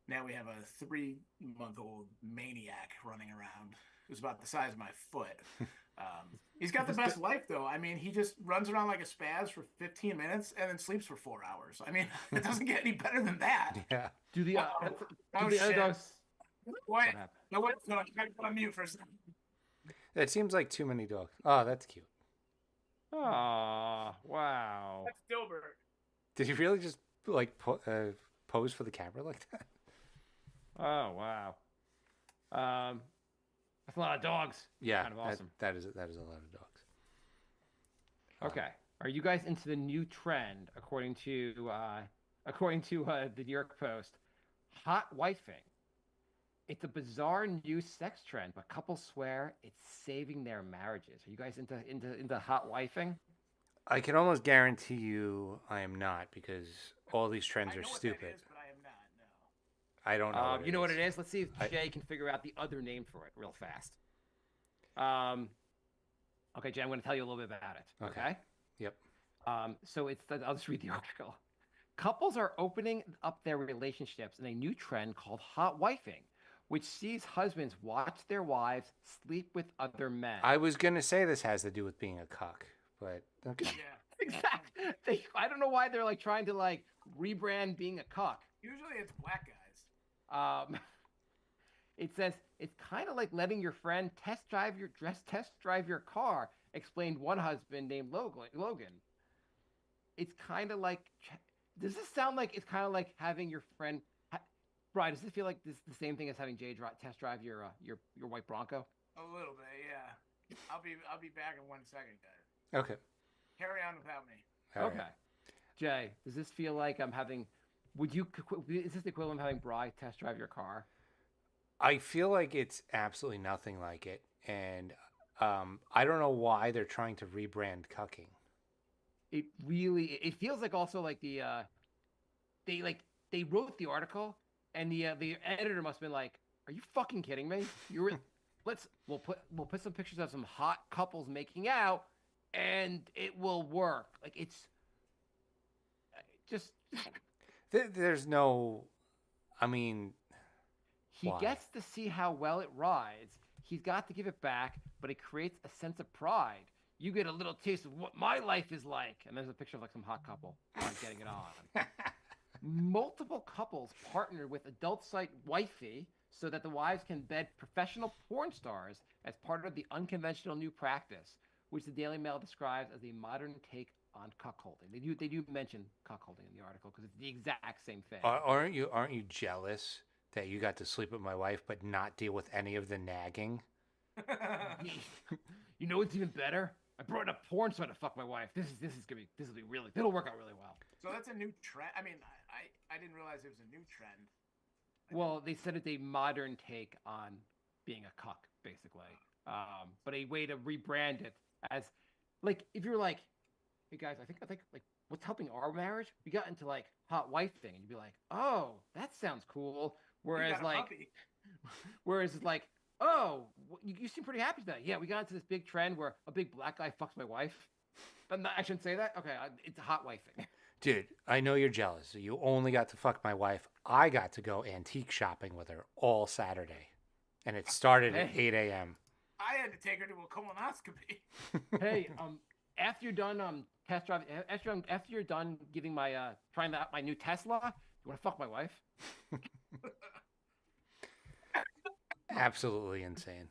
now we have a 3-month-old maniac running around who's about the size of my foot. He's got the best life, though. I mean, he just runs around like a spaz for 15 minutes and then sleeps for 4 hours. I mean, it doesn't get any better than that. Yeah. Do the Oh, other shit. dogs? What? What happened? No, wait, no, I gotta put on mute for a second. It seems like too many dogs. Oh, that's cute. Oh, wow. That's Dilbert. Did he really just like pose for the camera like that? Oh, wow. That's a lot of dogs. Yeah, Kind of awesome. that is a lot of dogs. Okay. Are you guys into the new trend according to the New York Post? Hot wifing. It's a bizarre new sex trend, but couples swear it's saving their marriages. Are you guys into hot wifing? I can almost guarantee you I am not because all these trends I are know what that stupid. is, but I am not. No. I don't know what You it know what is. it is? Let's see if I, Jay can figure out the other name for it real fast. Um, okay, Jay, I'm going to tell you a little bit about it. Okay. Okay. yep. So I'll just read the article. Couples are opening up their relationships in a new trend called hot wifing, which sees husbands watch their wives sleep with other men. I was gonna say this has to do with being a cuck, but okay. Yeah. Exactly. I don't know why they're like trying to like rebrand being a cuck. Usually it's black guys. It says it's kind of like letting your friend test drive your car, explained one husband named Logan. It's kind of like, does this sound like it's kind of like having your friend, Brian? Does it feel like this the same thing as having Jay test drive your white Bronco? A little bit, yeah. I'll be back in 1 second, guys. Okay. Carry on without me. All Okay, right. Jay, does this feel like I'm having? Would you? Is this the equivalent of having Bri test drive your car? I feel like it's absolutely nothing like it, and I don't know why they're trying to rebrand cucking. It feels like also like they wrote the article and the editor must have been like, "Are you fucking kidding me? We'll put some pictures of some hot couples making out, and it will work." Like it's just There's no, I mean, he why? gets to see how well it rides. He's got to give it back, but it creates a sense of pride. You get a little taste of what my life is like, and there's a picture of like some hot couple getting it on. Multiple couples partnered with adult site Wifey so that the wives can bed professional porn stars as part of the unconventional new practice, which the Daily Mail describes as a modern take on cuckolding. They do mention cuckolding in the article because it's the exact same thing. Aren't you jealous that you got to sleep with my wife but not deal with any of the nagging? You know what's even better? I brought in a porn star to fuck my wife. This will be really, it'll work out really well. So that's a new trend. I mean, I didn't realize it was a new trend. Well, they said it's a modern take on being a cuck, basically. But a way to rebrand it as, like, if you're like, hey guys, I think like what's helping our marriage? We got into like hot wife thing, and you'd be like, oh, that sounds cool. Whereas it's like, oh, you seem pretty happy with that. Yeah, we got into this big trend where a big black guy fucks my wife. I shouldn't say that. Okay, it's a hot wifing. Dude, I know you're jealous. You only got to fuck my wife. I got to go antique shopping with her all Saturday. And it started at 8 a.m. I had to take her to a colonoscopy. Hey, after you're done test drive, after you're done giving my trying out my new Tesla, you want to fuck my wife? Absolutely insane.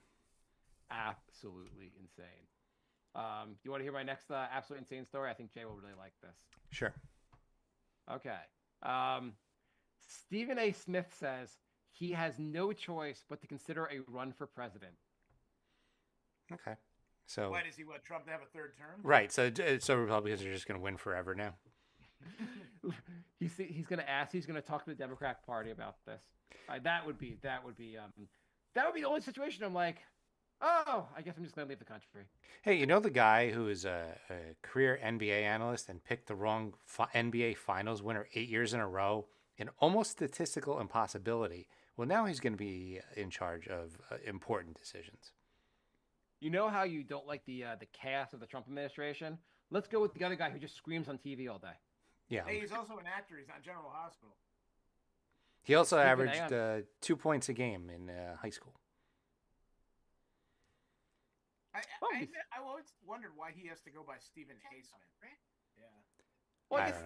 Absolutely insane. You want to hear my next absolutely insane story? I think Jay will really like this. Sure. Okay. Stephen A. Smith says he has no choice but to consider a run for president. Okay. So Why does he want Trump to have a third term? right. So Republicans are just going to win forever now. He's going to talk to the Democratic Party about this. That would be the only situation I'm like, oh, I guess I'm just going to leave the country. Hey, you know the guy who is a career NBA analyst and picked the wrong NBA Finals winner 8 years in a row? An almost statistical impossibility. Well, now he's going to be in charge of important decisions. You know how you don't like the chaos of the Trump administration? Let's go with the other guy who just screams on TV all day. Yeah. Hey, he's also an actor. He's on General Hospital. He also averaged 2 points a game in high school. I always wondered why he has to go by Stephen A. Smith. Yeah. Well, I I guess don't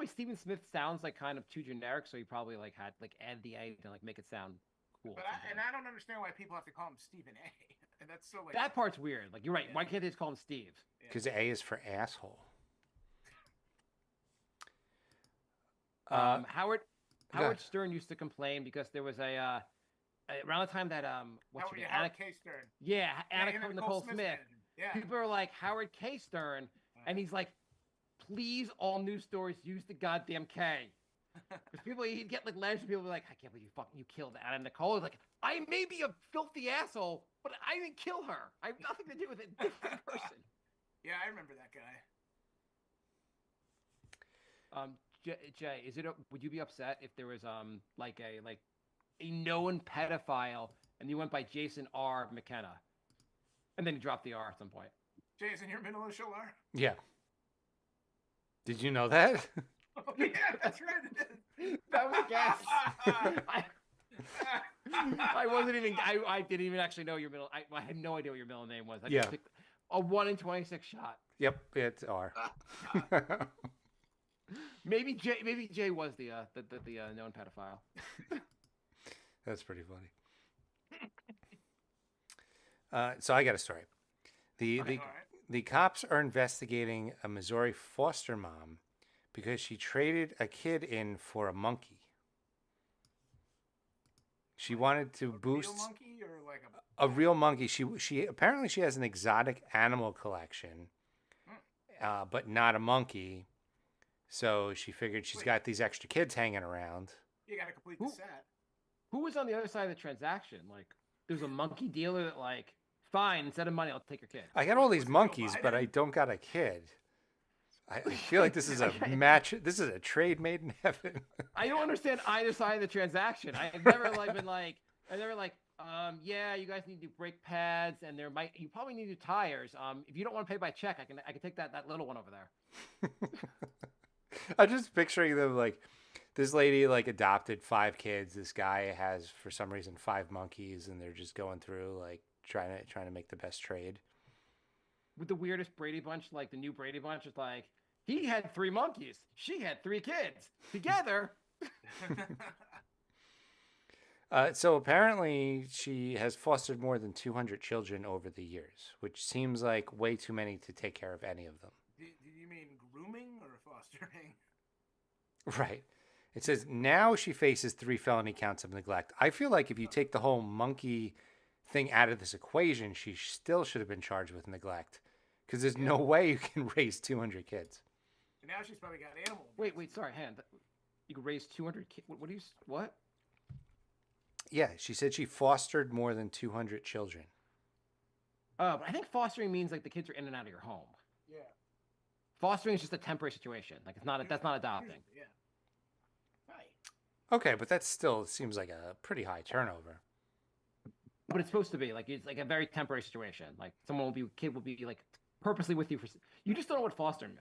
know. Stephen Smith sounds like kind of too generic, so he probably like had like add the A to like make it sound cool. But I don't understand why people have to call him Stephen A. And that's so like That part's weird. Like you're right. Yeah. Why can't they just call him Steve? Because A is for asshole. Howard ahead. Stern used to complain because there was around the time that what's her name? Howard K. Stern. Yeah, Anna and Nicole Smith. Yeah. People are like Howard K. Stern, and he's like, please, all news stories use the goddamn K. Because people, he'd get like letters from people like, I can't believe you killed Anna Nicole. It's like, I may be a filthy asshole, but I didn't kill her. I have nothing to do with it. Different person. Yeah, I remember that guy. Jay, would you be upset if there was like a known pedophile and you went by Jason R. McKenna, and then you dropped the R at some point? Jason, your middle initial R? Yeah. Did you know that? Oh, yeah, that's right. That was a guess. I wasn't even. I didn't even actually know your middle. I had no idea what your middle name was. I just picked a 1 in 26 shot. Yep, it's R. Maybe Jay was the known pedophile. That's pretty funny. So I got a story. The cops are investigating a Missouri foster mom because she traded a kid in for a monkey. She wanted to boost real monkey or like a real monkey. She apparently she has an exotic animal collection, but not a monkey. So she figured she's got these extra kids hanging around. You got to complete the set. Who was on the other side of the transaction? Like, there's a monkey dealer that like, fine, instead of money, I'll take your kid. I got all these monkeys, but I don't got a kid. I feel like this is a match. This is a trade made in heaven. I don't understand either side of the transaction. I've never yeah, you guys need to do brake pads, and you probably need to do tires. If you don't want to pay by check, I can take that little one over there. I'm just picturing them like this lady like adopted 5 kids. This guy has for some reason 5 monkeys, and they're just going through like trying to make the best trade. With the weirdest Brady Bunch, like the new Brady Bunch, is like he had 3 monkeys, she had 3 kids together. So apparently she has fostered more than 200 children over the years, which seems like way too many to take care of any of them. Do you mean grooming or fostering? Right. It says now she faces 3 felony counts of neglect. I feel like if you take the whole monkey thing out of this equation, she still should have been charged with neglect, because there's no way you can raise 200 kids. And now she's probably got animal. Wait, sorry, you could raise 200 kids. What? Yeah, she said she fostered more than 200 children. But I think fostering means like the kids are in and out of your home. Yeah. Fostering is just a temporary situation. Like that's not adopting. Yeah. Right. Okay, but that still seems like a pretty high turnover. But it's supposed to be like it's like a very temporary situation. Like kid will be like purposely with you for. You just don't know what fostering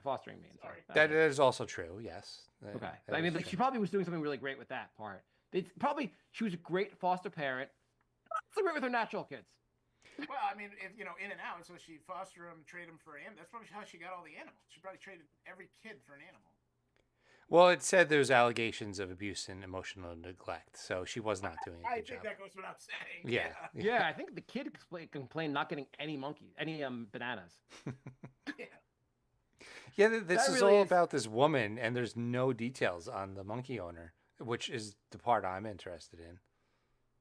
means. Sorry. That is also true. Yes. Okay. I mean, like she probably was doing something really great with that part. She was a great foster parent. Not so great with her natural kids. Well, I mean, if in and out, so she foster them, trade them for animals. That's probably how she got all the animals. She probably traded every kid for an animal. Well, it said there's allegations of abuse and emotional neglect, so she was not doing a good job. I think that goes without saying. Yeah, I think the kid complained not getting any bananas. Yeah, this is all about this woman, and there's no details on the monkey owner, which is the part I'm interested in.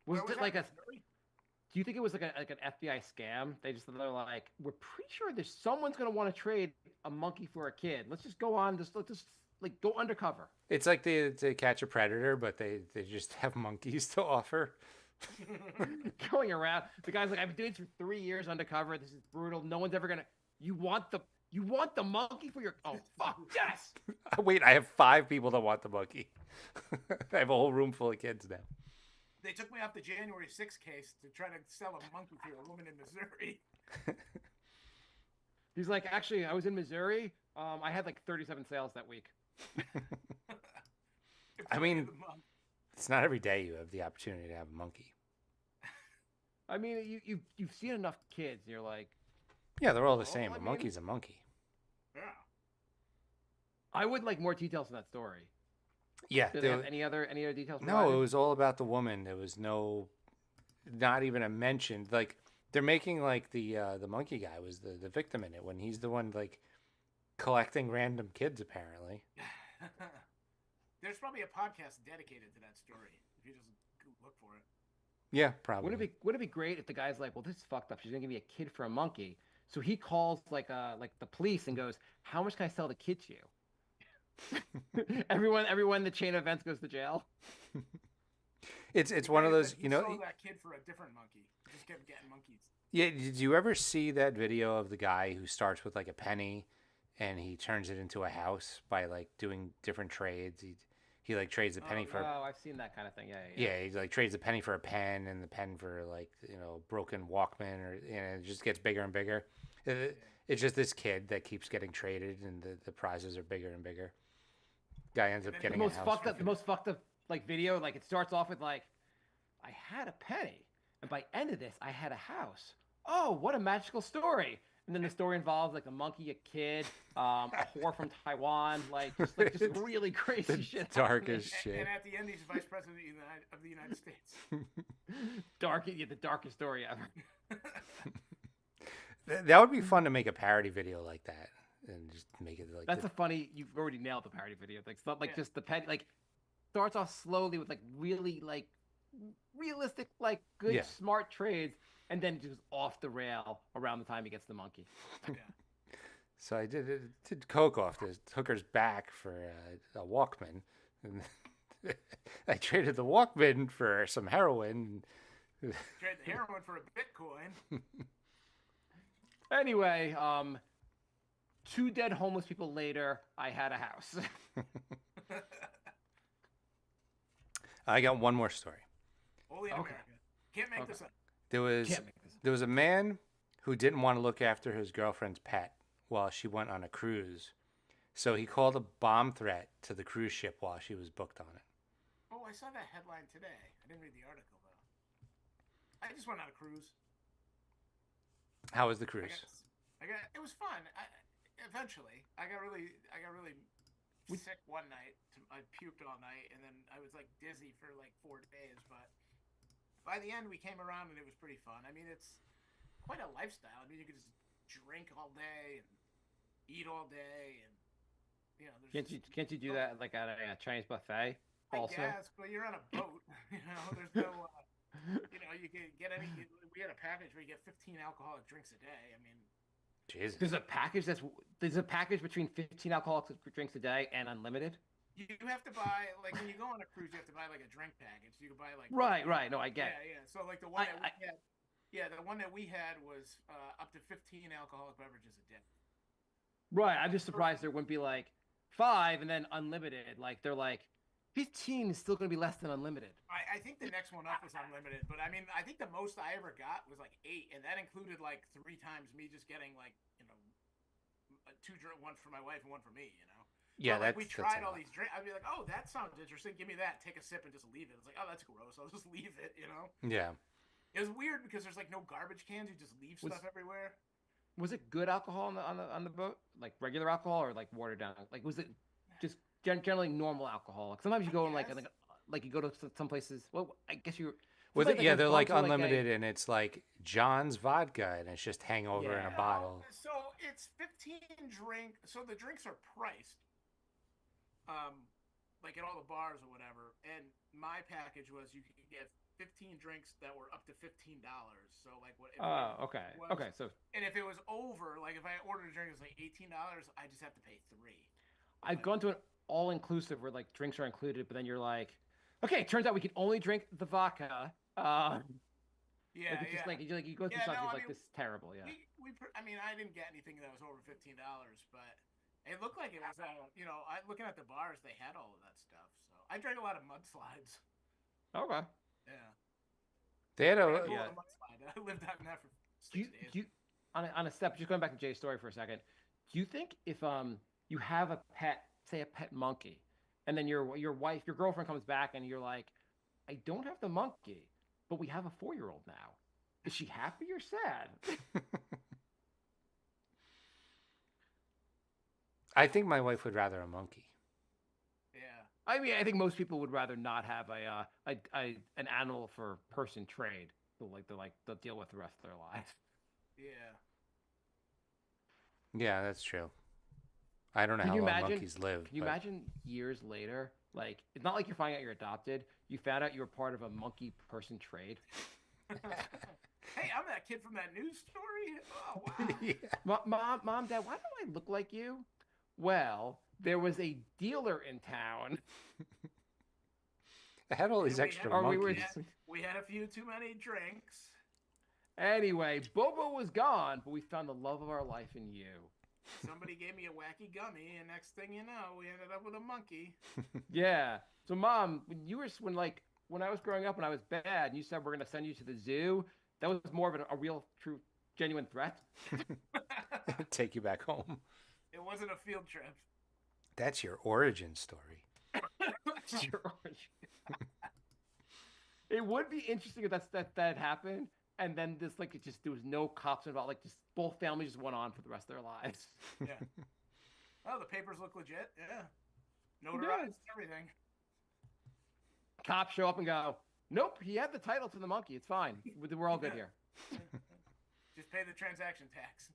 Was it like do you think it was like an FBI scam? They're like, we're pretty sure someone's gonna want to trade a monkey for a kid. Let's just go on. Let's just like go undercover. It's like they catch a predator, but they just have monkeys to offer. Going around, the guy's like, I've been doing this for 3 years undercover. This is brutal. No one's ever gonna. You want the monkey for your? Oh fuck yes! Wait, I have 5 people that want the monkey. I have a whole room full of kids now. They took me off the January 6th case to try to sell a monkey to a woman in Missouri. He's like, actually, I was in Missouri. I had like 37 sales that week. I mean, it's not every day you have the opportunity to have a monkey. I mean, you've seen enough kids. And you're like, yeah, they're all the same. A monkey's a monkey. Yeah. I would like more details in that story. Yeah. Did they have any other details? No, it was all about the woman. There was not even a mention. Like they're making like the monkey guy was the victim in it when he's the one like collecting random kids apparently. There's probably a podcast dedicated to that story if you just look for it. Yeah, probably. Would it be great if the guy's like, well, this is fucked up. She's gonna give me a kid for a monkey. So he calls like the police and goes, "How much can I sell the kid to you?" Everyone in the chain of events goes to jail. It's The one guy of said those, he sold that kid for a different monkey. He just kept getting monkeys. Yeah, did you ever see that video of the guy who starts with like a penny and he turns it into a house by like doing different trades? He like trades the Oh penny for yeah. Oh, I've seen that kind of thing. Yeah, yeah, yeah. yeah, he like trades the penny for a pen and the pen for like, broken Walkman, or it just gets bigger and bigger. It, Yeah. it's just this kid that keeps getting traded and the prizes are bigger and bigger. Guy ends And up then The getting a most house fucked for up, the most fucked up like video, like it starts off with like, I had a penny, and by end of this, I had a house. Oh, what a magical story! And then the story involves like a monkey, a kid, a whore from Taiwan, like just It's really crazy the shit happening. darkest shit. And at the end, he's vice president of the United States. Yeah, the darkest story ever. That would be fun to make a parody video like that and just make it like That's a funny. You've already nailed the parody video. Like it's not like Yeah. just the penny. Like starts off slowly with like really like realistic, like good Yeah. smart trades, and then just off the rail around the time he gets the monkey. Yeah. So I did coke off this hooker's back for a Walkman, and I traded the Walkman for some heroin. Trade the heroin for a Bitcoin. Anyway, 2 dead homeless people later, I had a house. I got one more story. Only in Okay. America. Can't make Okay. this up. There was Can't make this. there was a man who didn't want to look after his girlfriend's pet while she went on a cruise, so he called a bomb threat to the cruise ship while she was booked on it. Oh, I saw that headline today. I didn't read the article though. I just went on a cruise. How was the I cruise? got. It was fun. Eventually, I got really sick one night. I puked all night, and then I was like dizzy for like 4 days. But by the end, we came around, and it was pretty fun. I mean, it's quite a lifestyle. I mean, you could just drink all day and eat all day, and there's Can't you do that like at a Chinese buffet? Also, I guess, but you're on a boat. There's no. You can get any. We had a package where you get 15 alcoholic drinks a day. I mean, Jesus. there's a package between 15 alcoholic drinks a day and unlimited. you have to buy like when you go on a cruise, you have to buy like a drink package. You can buy like Right. No, I get it. yeah. So like the one I- that we had, the one that we had was up to 15 alcoholic beverages a day. Right. I'm just surprised there wouldn't be like 5 and then unlimited. Like they're like 15 is still going to be less than unlimited. I think the next one up was unlimited, but I mean, I think the most I ever got was like 8, and that included like 3 times me just getting like 1 for my wife and 1 for me. Yeah, But, like, that's we tried a all lot. these drinks. I'd be like, oh, that sounds interesting. Give me that. Take a sip and just leave it. It's like, oh, that's gross. I'll just leave it. Yeah. It was weird because there's like no garbage cans. You just leave stuff everywhere. Was it good alcohol on the boat? Like regular alcohol or like watered down? Like was it just generally normal alcohol? Like sometimes you go in guess. like you go to some places. Well, I guess you. With sometimes, yeah, I've they're gone like to, unlimited, and it's like John's vodka, and it's just hangover in a Yeah. bottle. So it's 15 drink. So the drinks are priced, like at all the bars or whatever. And my package was you could get 15 drinks that were up to $15. So like what? Oh, okay. was- Okay, so And if it was over, like if I ordered a drink, it was like $18. I just have to pay 3. I've gone to an all inclusive where like drinks are included, but then you're like, okay, it turns out we can only drink the vodka. Yeah, Like it's just like you go through Yeah, something no, I like mean, this is terrible. Yeah. I mean, I didn't get anything that was over $15, but it looked like it was. Looking at the bars, they had all of that stuff. So I drank a lot of mudslides. Okay. Yeah. They had I a got yeah. a mudslide. I lived out in that for Do you, 6 days. do you on a step just going back to Jay's story for a second? Do you think if you have a pet, say a pet monkey, and then your girlfriend comes back and you're like, I don't have the monkey, but we have a 4-year-old now. Is she happy or sad? I think my wife would rather a monkey. Yeah. I mean, I think most people would rather not have an animal for person trade. They'll deal with the rest of their lives. Yeah. Yeah, that's true. I don't know Can how you long imagine? monkeys live. Can you but imagine years later? Like, it's not like you're finding out you're adopted. You found out you were part of a monkey person trade. Hey, I'm that kid from that news story. Oh wow. Yeah. Mom, Dad, why do I look like you? Well, there was a dealer in town. I had all these And extra Or we were. monkeys. we had a few too many drinks. Anyway, Bobo was gone, but we found the love of our life in you. Somebody gave me a wacky gummy, and next thing you know, we ended up with a monkey. Yeah. So, Mom, when I was growing up and I was bad, and you said we're gonna send you to the zoo, that was more of a real, true, genuine threat. Take you back home. It wasn't a field trip. That's your origin story. Sure. It would be interesting if that happened, and then this like it just there was no cops involved, like just both families just went on for the rest of their lives. Yeah. Oh, the papers look legit. Yeah. Notarized, everything. Cops show up and go, "Nope, he had the title to the monkey. It's fine. We're all good here." Just pay the transaction tax.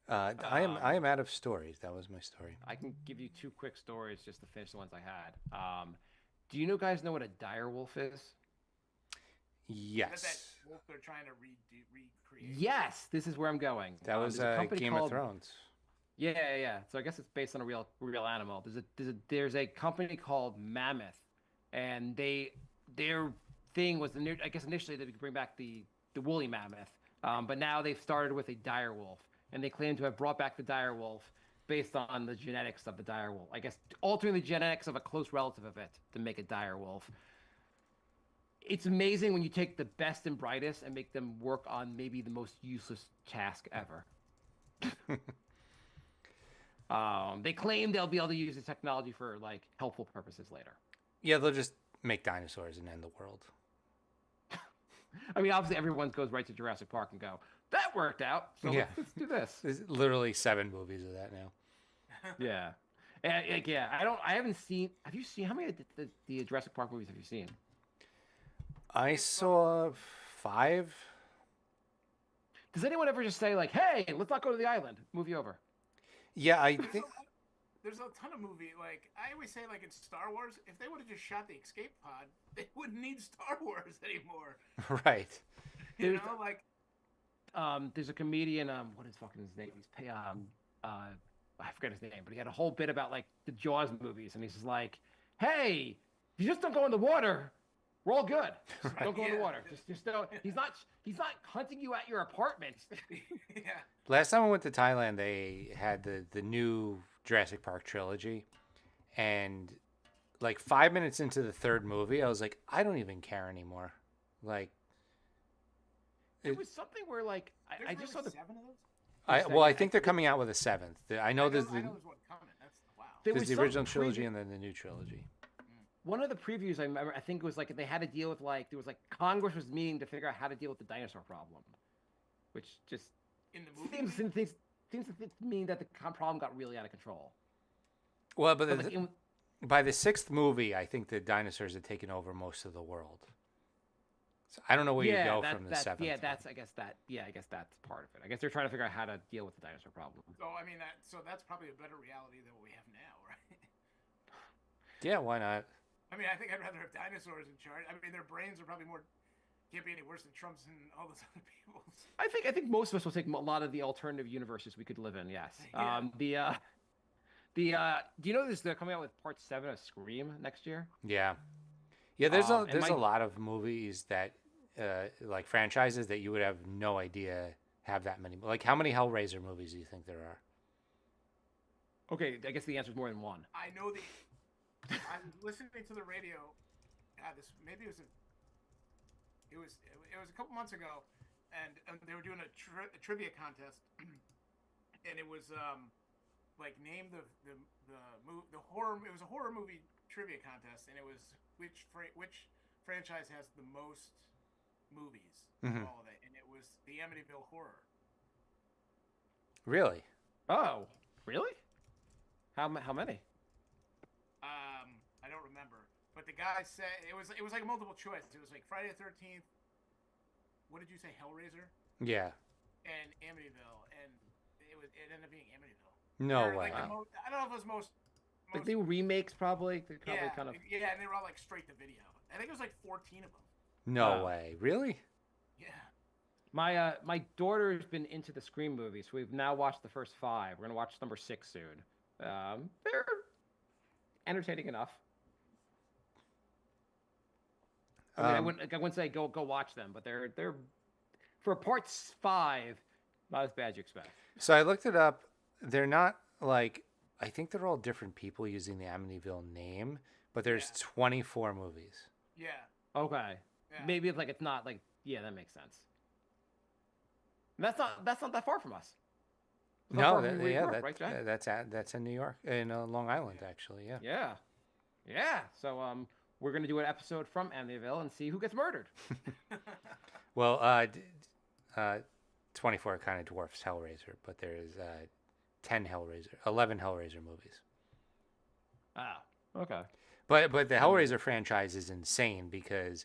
It's funny. I am out of stories. That was my story. I can give you two quick stories just to finish the ones I had. Do you guys know what a dire wolf is? Is Yes. that wolf they're trying to recreate? Yes, this is where I'm going. That was There's a company Game of Thrones. Yeah. So I guess it's based on a real animal. There's a company called Mammoth, and their thing was I guess initially they could bring back the woolly mammoth, but now they've started with a dire wolf, and they claim to have brought back the dire wolf based on the genetics of the dire wolf. I guess altering the genetics of a close relative of it to make a dire wolf. It's amazing when you take the best and brightest and make them work on maybe the most useless task ever. They claim they'll be able to use the technology for like helpful purposes later. Yeah, they'll just make dinosaurs and end the world. I mean, obviously, everyone goes right to Jurassic Park and go, "That worked out." So Yeah. let's do this. There's literally 7 movies of that now. Yeah, and, yeah. I haven't seen. Have you seen how many of the Jurassic Park movies have you seen? I saw 5. Does anyone ever just say like, "Hey, let's not go to the island"? Movie over. Yeah, I think. There's a ton of movie. Like I always say, like in Star Wars, if they would have just shot the escape pod, they wouldn't need Star Wars anymore. Right. You know, like There's a comedian. What is fucking his name? I forget his name, but he had a whole bit about like the Jaws movies, and he's just like, "Hey, if you just don't go in the water, we're all good. Just don't go in the water. Just don't." He's not hunting you at your apartment. yeah. Last time I went to Thailand, they had the new Jurassic Park trilogy, and like 5 minutes into the 3rd movie, I was like, I don't even care anymore. Like, It was something where like I just saw the 7 of those. I think they're coming out with a 7th. I know there's I know there's one coming. That's wow. there's the original trilogy and then the new trilogy. One of the previews I remember, I think it was like they had to deal with like there was like Congress was meeting to figure out how to deal with the dinosaur problem, which just In the movie. seems to mean that the problem got really out of control. Well, but Like, by the 6th movie, I think the dinosaurs had taken over most of the world. So I don't know where you go from the 7th. Yeah, I guess that's part of it. I guess they're trying to figure out how to deal with the dinosaur problem. So I mean that's probably a better reality than what we have now, right? Yeah, why not? I mean, I think I'd rather have dinosaurs in charge. I mean, their brains are probably can't be any worse than Trump's and all those other people's. I think most of us will take a lot of the alternative universes we could live in. Yes. Yeah. Do you know they're coming out with part 7 of Scream next year? Yeah. Yeah, there's a a lot of movies that like franchises that you would have no idea have that many. Like, how many Hellraiser movies do you think there are? Okay, I guess the answer is more than one. I know I was listening to the radio. Maybe it was a couple months ago, and they were doing a trivia contest, and it was like name the horror. It was a horror movie trivia contest, and it was which franchise has the most movies of all of it, and it was the Amityville Horror. Really? Oh, really? How many? I don't remember, but the guy said it was like a multiple choice. It was like Friday the 13th. What did you say? Hellraiser Yeah. and Amityville, and it ended up being Amityville. No Or, way. like, I don't know if it was most Like they were remakes, probably. They probably Yeah, kind of. yeah, and they were all like straight to video. I think it was like 14 of them. No Wow. way. Really? Yeah. My daughter's been into the Scream movies. So we've now watched the first 5. We're gonna watch number 6 soon. They're entertaining enough. I mean, I wouldn't say go watch them, but they're for part 5, not as bad as you expect. So I looked it up. They're not like, I think they're all different people using the Amityville name, but there's 24 movies. Yeah. Okay, Yeah. maybe it's like it's not like that makes sense. And that's not that far from us. It's not No, far from where you grew up, right, Jay? that's in New York, in Long Island, actually. Yeah. Yeah. So we're gonna do an episode from Amityville and see who gets murdered. Well, 24 kind of dwarfs Hellraiser, but there's 11 Hellraiser movies. Ah, okay. But the Hellraiser franchise is insane because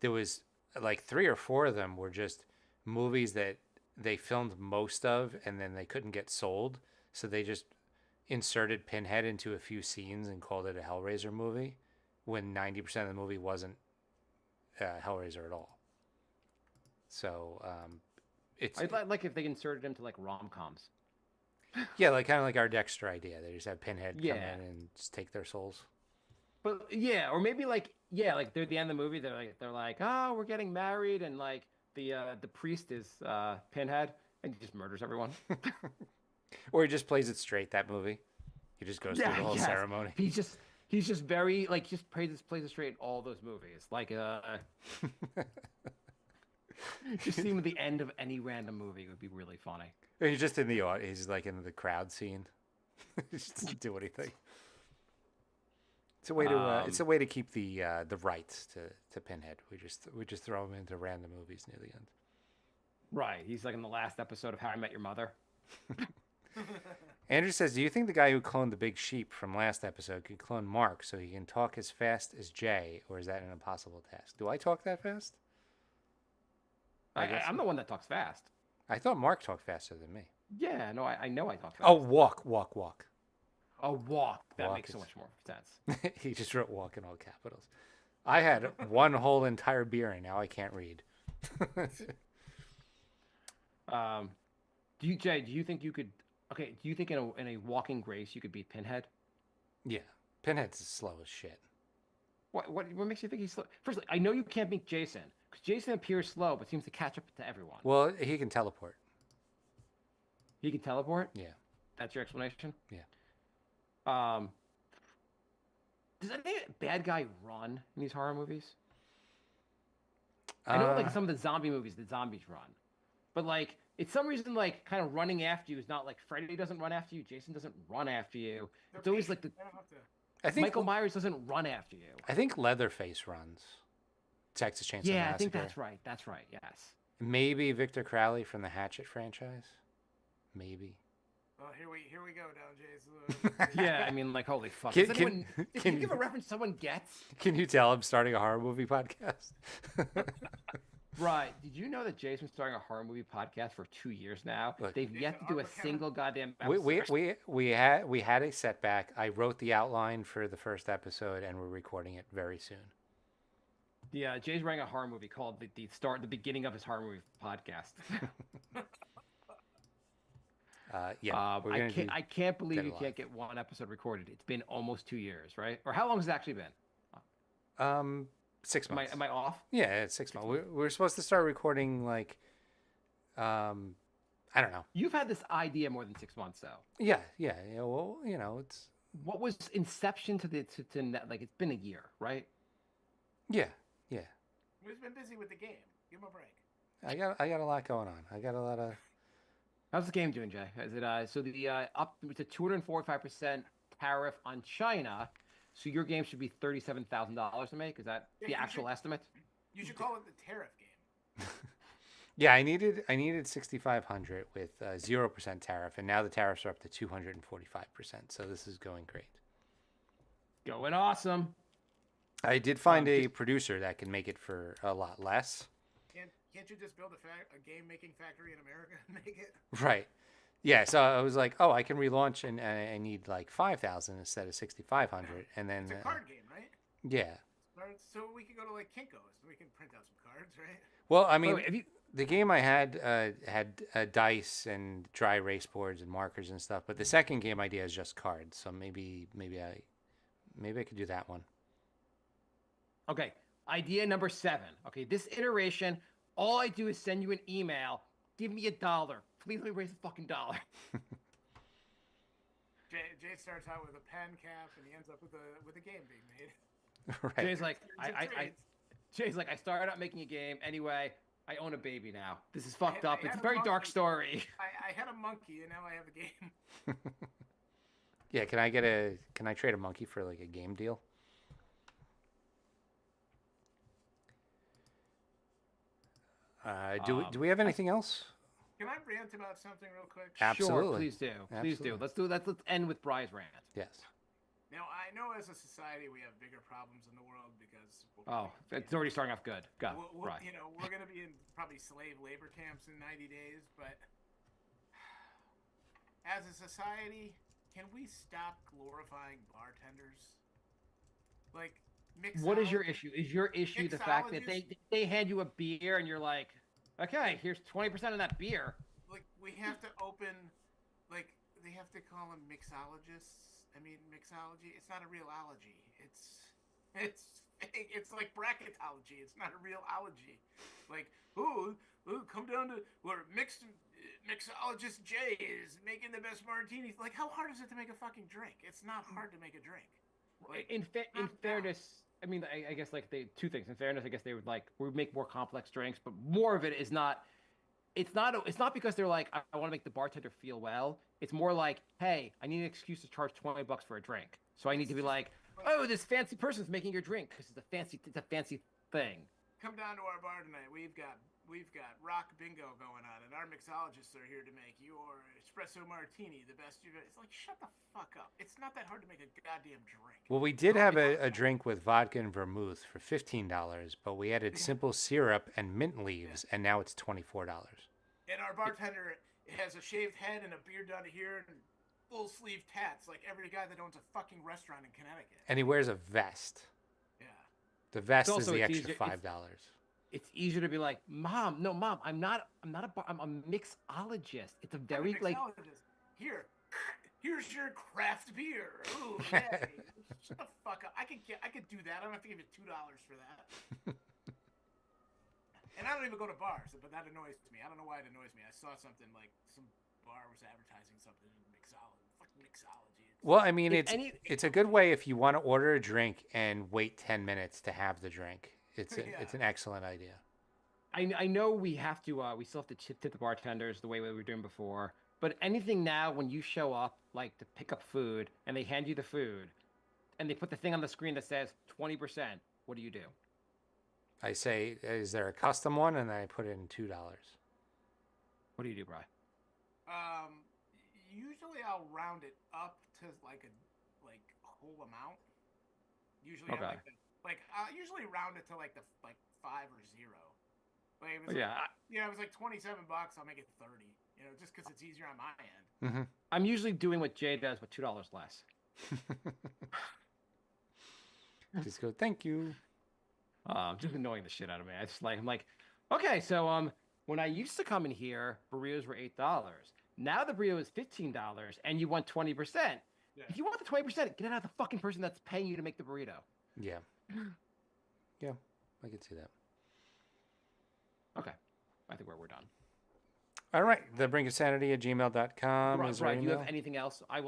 there was like 3 or 4 of them were just movies that they filmed most of and then they couldn't get sold, so they just inserted Pinhead into a few scenes and called it a Hellraiser movie when 90% of the movie wasn't Hellraiser at all. So it's I'd like if they inserted him to like rom-coms. yeah, like kind of like our Dexter idea. They just have Pinhead come Yeah. in and just take their souls. But yeah, or maybe like like they're at the end of the movie. They're like, oh, we're getting married, and like the priest is Pinhead, and he just murders everyone. Or he just plays it straight, that movie. He just goes through the whole ceremony. He's just very like just plays it straight in all those movies. Like just see him at the end of any random movie would be really funny. He's just in the audience. He's like in the crowd scene. He just doesn't do anything. It's a way to keep the rights to Pinhead. We just throw him into random movies near the end. Right. He's like in the last episode of How I Met Your Mother. Andrew says, do you think the guy who cloned the big sheep from last episode could clone Marc so he can talk as fast as Jay, or is that an impossible task? Do I talk that fast? I'm the one that talks fast. I thought Marc talked faster than me. Yeah, no, I know I talk fast. Oh, walk. A walk. That Walk makes so is- much more sense. He just wrote walk in all capitals. I had one whole entire beer and now I can't read. Jay, do you think you could? Okay, do you think in a walking race you could beat Pinhead? Yeah. Pinhead's slow as shit. What makes you think he's slow? Firstly, I know you can't beat Jason because Jason appears slow but seems to catch up to everyone. Well, he can teleport. He can teleport. Yeah. That's your explanation. Yeah. Does any bad guy run in these horror movies? I know, like some of the zombie movies, the zombies run, but like it's some reason like kind of running after you is not like Freddy doesn't run after you, Jason doesn't run after you. They're It's always like patient. They don't have to. I think Michael Myers doesn't run after you. I think Leatherface runs. Texas Chainsaw Yeah, Massacre. I think that's right. That's right. Yes. Maybe Victor Crowley from the Hatchet franchise. Maybe. Well, here we go now, Jason. Yeah, I mean, like, holy fuck. Can- Does can- anyone, if can- you give a reference someone gets? Can you tell I'm starting a horror movie podcast? Right. Did you know that Jason's starting a horror movie podcast for 2 years now? Look. They've yet to do a single goddamn we, episode. we had a setback. I wrote the outline for the first episode and we're recording it very soon. Yeah, Jay's writing a horror movie called the beginning of his horror movie podcast. Yeah, we're gonna I can't believe Dead you Alive. can't get one episode recorded. It's been almost 2 years, right? Or how long has it actually been? 6 months. Am I off? Yeah, it's 6 months. We're supposed to start recording like, I don't know. You've had this idea more than 6 months, though. Yeah. Well, it's What was inception to like? It's been a year, right? yeah. He's been busy with the game. Give him a break. I got a lot going on. I got a lot of. How's the game doing, Jay? Is it so the it's a 245% tariff on China, so your game should be $37,000 to make? Is that Yeah, the you actual should- estimate? You should call it the tariff game. Yeah, I needed 6,500 with 0% tariff, and now the tariffs are up to 245%. So this is going great. Going awesome. I did find a producer that can make it for a lot less. Can't you just build a game making factory in America and make it? Right. Yeah, so I was like, oh, I can relaunch, and I need like 5,000 instead of 6,500, and then It's a card game, right? yeah. So we could go to like Kinko's and we can print out some cards, right? Well, I By the mean, way, have you? the game I had dice and dry erase boards and markers and stuff, but the second game idea is just cards. So maybe I could do that one. Okay, idea number 7. Okay, this iteration, all I do is send you an email. Give me $1. Please let me raise a fucking dollar. Jay starts out with a pen cap and he ends up with a game being made. Right. Jay's like, Turns into trades. Jay's like, I started out making a game. Anyway, I own a baby now. This is fucked I up. It's had a a very dark monkey. story. I had a monkey and now I have a game. Yeah, can I trade a monkey for like a game deal? Do we have anything else? Can I rant about something real quick? Absolutely. Sure, please do. Please do. Absolutely. Let's end with Bry's rant. Yes. Now I know as a society we have bigger problems in the world because Oh, it's already starting off good. Go, Bry. you know, we're gonna be in probably slave labor camps in 90 days, but as a society, can we stop glorifying bartenders? Like, What is your issue? Is your issue the fact that they hand you a beer and you're like, okay, here's 20% of that beer? Like, we have to open, like, they have to call them mixologists. I mean, mixology, it's not a real ology. It's like bracketology. It's not a real ology. Like, ooh, come down to where mixologist Jay is making the best martinis. Like, how hard is it to make a fucking drink? It's not hard to make a drink. Like, In fairness, I mean, I guess like two things. In fairness, I guess they would make more complex drinks, but more of it is not. It's not because they're like, I want to make the bartender feel well. It's more like, hey, I need an excuse to charge $20 for a drink, so I need to be like, oh, this fancy person's making your drink because it's a fancy thing. Come down to our bar tonight. We've got rock bingo going on, and our mixologists are here to make your espresso martini the best you've. It's like, shut the fuck up. It's not that hard to make a goddamn drink. Well, we did have a drink with vodka and vermouth for $15, but we added simple syrup and mint leaves, and now it's $24. And our bartender has a shaved head and a beard down to here and full sleeve tats, like every guy that owns a fucking restaurant in Connecticut. And he wears a vest. Yeah. The vest is Also, the it's extra easier- $5. It's easier to be like, Mom, I'm not I'm a mixologist. It's a very I'm a mixologist. Here's your craft beer. Ooh, yay. Shut the fuck up. I could do that. I don't have to give you $2 for that. And I don't even go to bars, but that annoys me. I don't know why it annoys me. I saw something like some bar was advertising something in mixology. Fuck mixology. Well, I mean, it's a good way if you want to order a drink and wait 10 minutes to have the drink. It's an excellent idea. I know we have to we still have to tip the bartenders the way we were doing before, but anything now when you show up like to pick up food and they hand you the food and they put the thing on the screen that says 20%, what do you do? I say, is there a custom one? And then I put in $2. What do you do, Bri? Usually I'll round it up to like a whole amount. Usually Okay. I usually round it to like 5 or 0. Like it was it was like $27. I'll make it 30. You know, just because it's easier on my end. Mm-hmm. I'm usually doing what Jay does, but $2 less. Just go, thank you. Just annoying the shit out of me. I'm like, okay, so when I used to come in here, burritos were $8. Now the burrito is $15, and you want 20%. Yeah. If you want the 20%, get it out of the fucking person that's paying you to make the burrito. Yeah. Yeah, I can see that. Okay, I think we're done. All right, the Brink of Sanity at gmail.com is our Brian, do you email. have anything else? I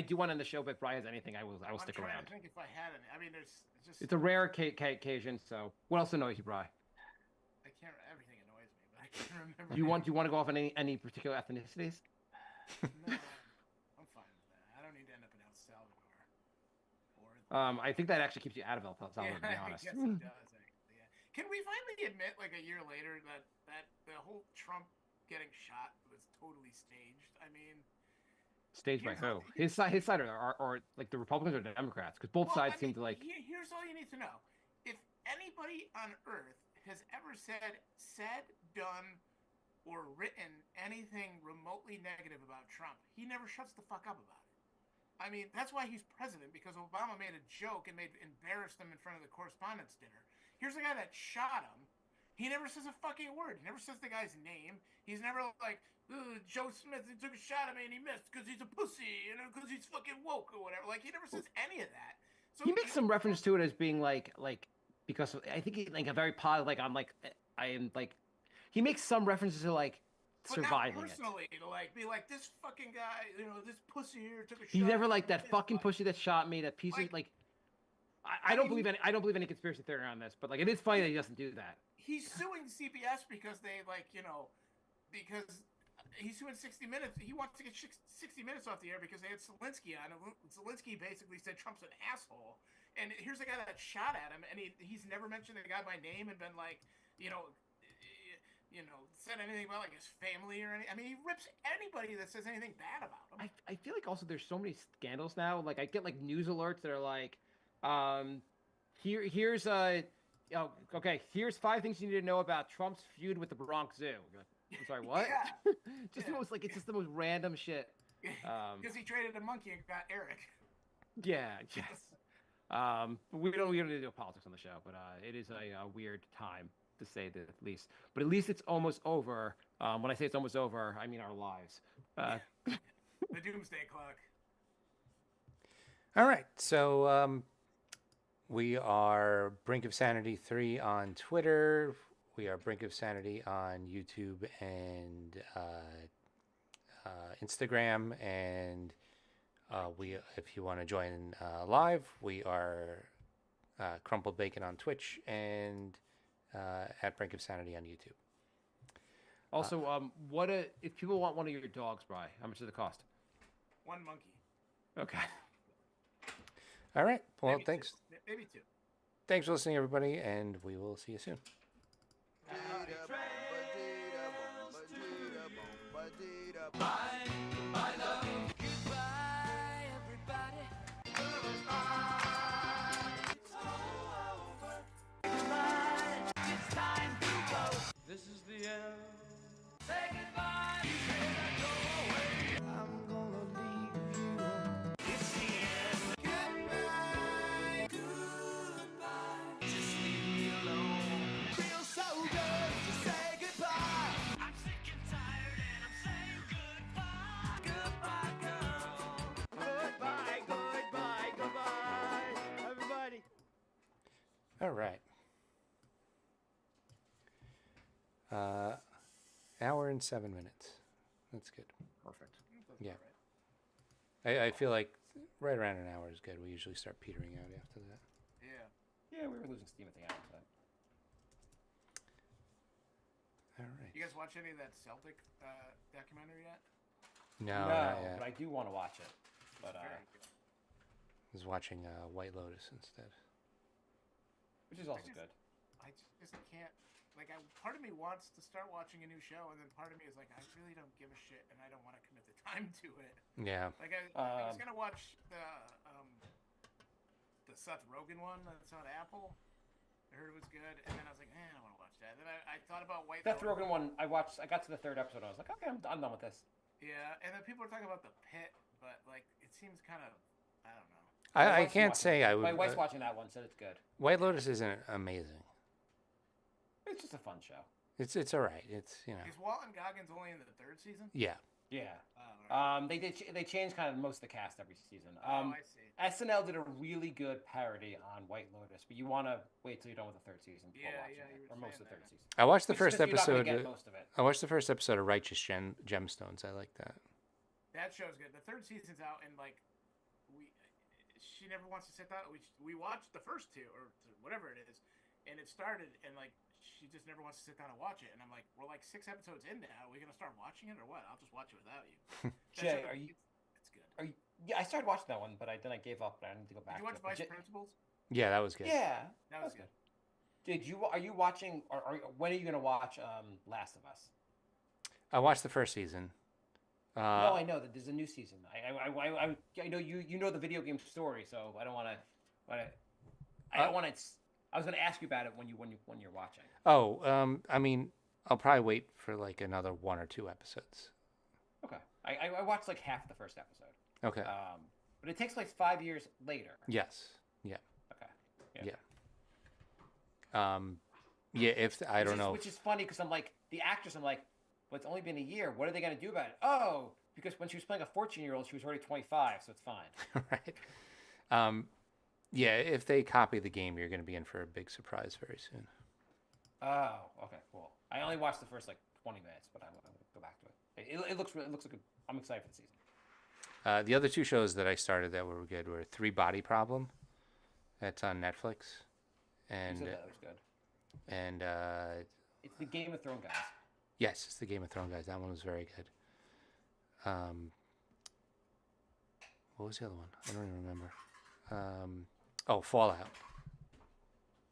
do want to end the show, but if Brian has anything, I will stick I'm trying around. to think if I had any. I mean, It's a rare occasion, so what else annoys you, Brian? I can't. Everything annoys me, but I can't remember. Do you want to go off on any particular ethnicities? No, I'm fine with that. I don't need to end up in El Salvador. I think that actually keeps you out of El Salvador, to be I honest. guess it does. Actually, yeah. Can we finally admit, like a year later, that the whole Trump getting shot was totally staged? I mean, Staged by who? His side or like the Republicans or the Democrats? Because both sides seem to like. Here's all you need to know: if anybody on Earth has ever said, done, or written anything remotely negative about Trump, he never shuts the fuck up about it. I mean, that's why he's president, because Obama made a joke and embarrassed him in front of the correspondents' dinner. Here's a guy that shot him. He never says a fucking word. He never says the guy's name. He's never like, Joe Smith, he took a shot at me and he missed because he's a pussy, because he's fucking woke or whatever. Like, he never says any of that. So he makes some reference to it as being like because I think he like a very positive, like I am like, he makes some references to like surviving not personally, to like be like, this fucking guy, this pussy here took a shot. He's never like that fucking pussy that shot me, that piece of like. I don't believe any conspiracy theory on this, but like it is funny that he doesn't do that. He's suing CBS because they because he's suing 60 Minutes. He wants to get 60 Minutes off the air because they had Zelensky on. And Zelensky basically said Trump's an asshole. And here's a guy that shot at him, and he's never mentioned the guy by name and been like, said anything about like his family or anything. I mean, he rips anybody that says anything bad about him. I feel like also there's so many scandals now. Like I get like news alerts that are like, here's here's 5 things you need to know about Trump's feud with the Bronx Zoo. I'm sorry, what? Yeah. The most like it's just the most random shit. Because he traded a monkey and got Eric. Yeah. Yes. We don't need to do politics on the show, but it is a weird time to say the least. But at least it's almost over. When I say it's almost over, I mean our lives. The doomsday clock. All right, so we are Brink of Sanity 3 on Twitter. We are Brink of Sanity on YouTube and Instagram, and if you want to join live, we are Crumpled Bacon on Twitch and at Brink of Sanity on YouTube. Also, if people want one of your dogs, Bri, how much does it cost? 1 monkey. Okay. All right. Well, Maybe thanks. 2. Maybe 2. Thanks for listening, everybody, and we will see you soon. This is the end. Say goodbye. I'm gonna leave you. It's the end. Goodbye. Goodbye. Just leave me alone. Feels so good to say goodbye. I'm sick and tired and I'm saying goodbye. Goodbye, girl. Goodbye, goodbye, goodbye. Everybody. All right. Hour and 7 minutes. That's good. Perfect. Yeah. I feel like right around an hour is good. We usually start petering out after that. Yeah. Yeah, we were losing steam at the end. But... All right. You guys watch any of that Celtic documentary yet? No, not yet. but I do want to watch it. But Very good. I was watching White Lotus instead. which is also just- good. I just can't. Like, part of me wants to start watching a new show, and then part of me is like, I really don't give a shit, and I don't want to commit the time to it. Yeah. Like, I was gonna watch the Seth Rogen one that's on Apple. I heard it was good, and then I was like, I don't want to watch that. Then I thought about White Seth Lotus. Rogen one, I watched. I got to the 3rd episode. I was like, okay, I'm done with this. Yeah, and then people are talking about The Pit, but like, it seems kind of, I don't know. I wife's can't watching say it. I would. My wife's watching that one, said it's good. White Lotus isn't amazing. It's just a fun show. It's all right. It's Is Walton Goggins only in the 3rd season? Yeah. Yeah. Oh, right. They change kind of most of the cast every season. Oh, I see. SNL did a really good parody on White Lotus, but you want to wait till you're done with the 3rd season before Yeah, watching yeah, it, you were or most of saying the 3rd that. season. I watched the Which first you're not gonna episode. get most of it. I watched the first episode of Righteous Gemstones. I like that. That show's good. The 3rd season's out, and like, she never wants to sit down. We watched the first 2 or whatever it is, and it started, and like, she just never wants to sit down and watch it. And I'm like, we're like 6 episodes in now. Are we gonna start watching it or what? I'll just watch it without you. Jay, are you? It's good. Are you? Yeah, I started watching that one, but then I gave up. But I need to go back. Did you watch to it. Vice Principals? Yeah, that was good. Yeah, That was good. Did you? Are you watching? Or when are you gonna watch Last of Us? I watched the first season. No, I know that there's a new season. I know you know the video game story, so I don't want to. I don't want to. I was going to ask you about it when you're watching. Oh, I mean, I'll probably wait for like another 1 or 2 episodes. Okay. I watched like half the first episode. Okay. But it takes place 5 years later. Yes. Yeah. Okay. Yeah. Yeah. If I don't know. Which is funny because I'm like the actress. I'm like, well, it's only been a year. What are they gonna do about it? Oh, because when she was playing a 14-year-old, she was already 25, so it's fine. Right. Yeah. If they copy the game, you're going to be in for a big surprise very soon. Oh, okay, cool. I only watched the first like 20 minutes, but I'm gonna go back to it. It looks like I'm excited for the season. The other 2 shows that I started that were good were Three Body Problem. That's on Netflix. You And said that was good. and It's the Game of Thrones guys. yes, it's the Game of Thrones guys. That one was very good. What was the other one? I don't even remember. Fallout.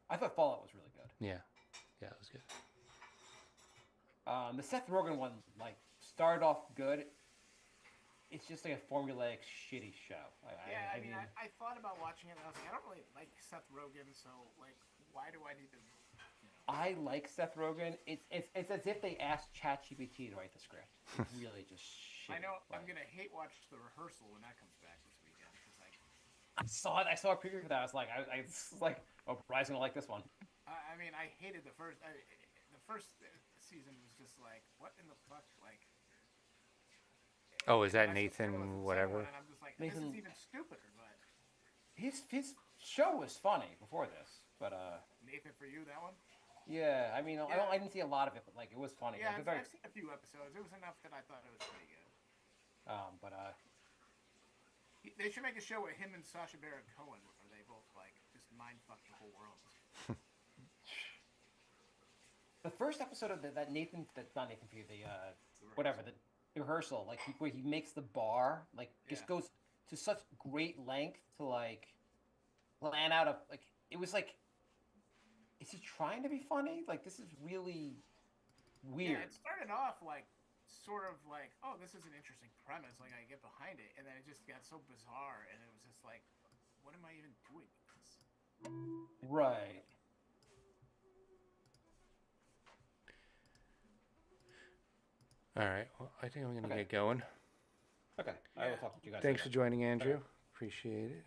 I thought Fallout was really good. Yeah, it was good. The Seth Rogen one like started off good. It's just like a formulaic, shitty show. I mean, I thought about watching it, and I was like, I don't really like Seth Rogen, so like, why do I need to? I like Seth Rogen. It's as if they asked ChatGPT to write the script. It's really just shit. I know I'm Like, gonna hate watch The Rehearsal when that comes back this weekend. Cause like, I saw it. I saw a preview for that. I was like, I was like, oh, Bry's gonna like this one. I mean, I hated the first. The first season was just like, what in the fuck, like. Oh, is that I watched the second Nathan one, whatever? and I'm just like, this Nathan- is even stupider. But His show was funny before this, but Nathan, for you, that one. yeah. I mean, Yeah. I didn't see a lot of it, but like it was funny. Yeah, Like, I've seen a few episodes. It was enough that I thought it was pretty good. but They should make a show with him and Sacha Baron Cohen, where they both like just mind fuck the whole world. the first episode of not Nathan for you, whatever the rehearsal, like where he makes the bar, like just Yeah. goes to such great length to like plan out a like it was like, is he trying to be funny? Like this is really weird. Yeah, it started off like sort of like, oh, this is an interesting premise, like I get behind it, and then it just got so bizarre, and it was just like, what am I even doing with this? Right. All right. Well, I think I'm going to Okay. get going. Okay. I will talk to you guys. Thanks later. for joining, Andrew. Appreciate it.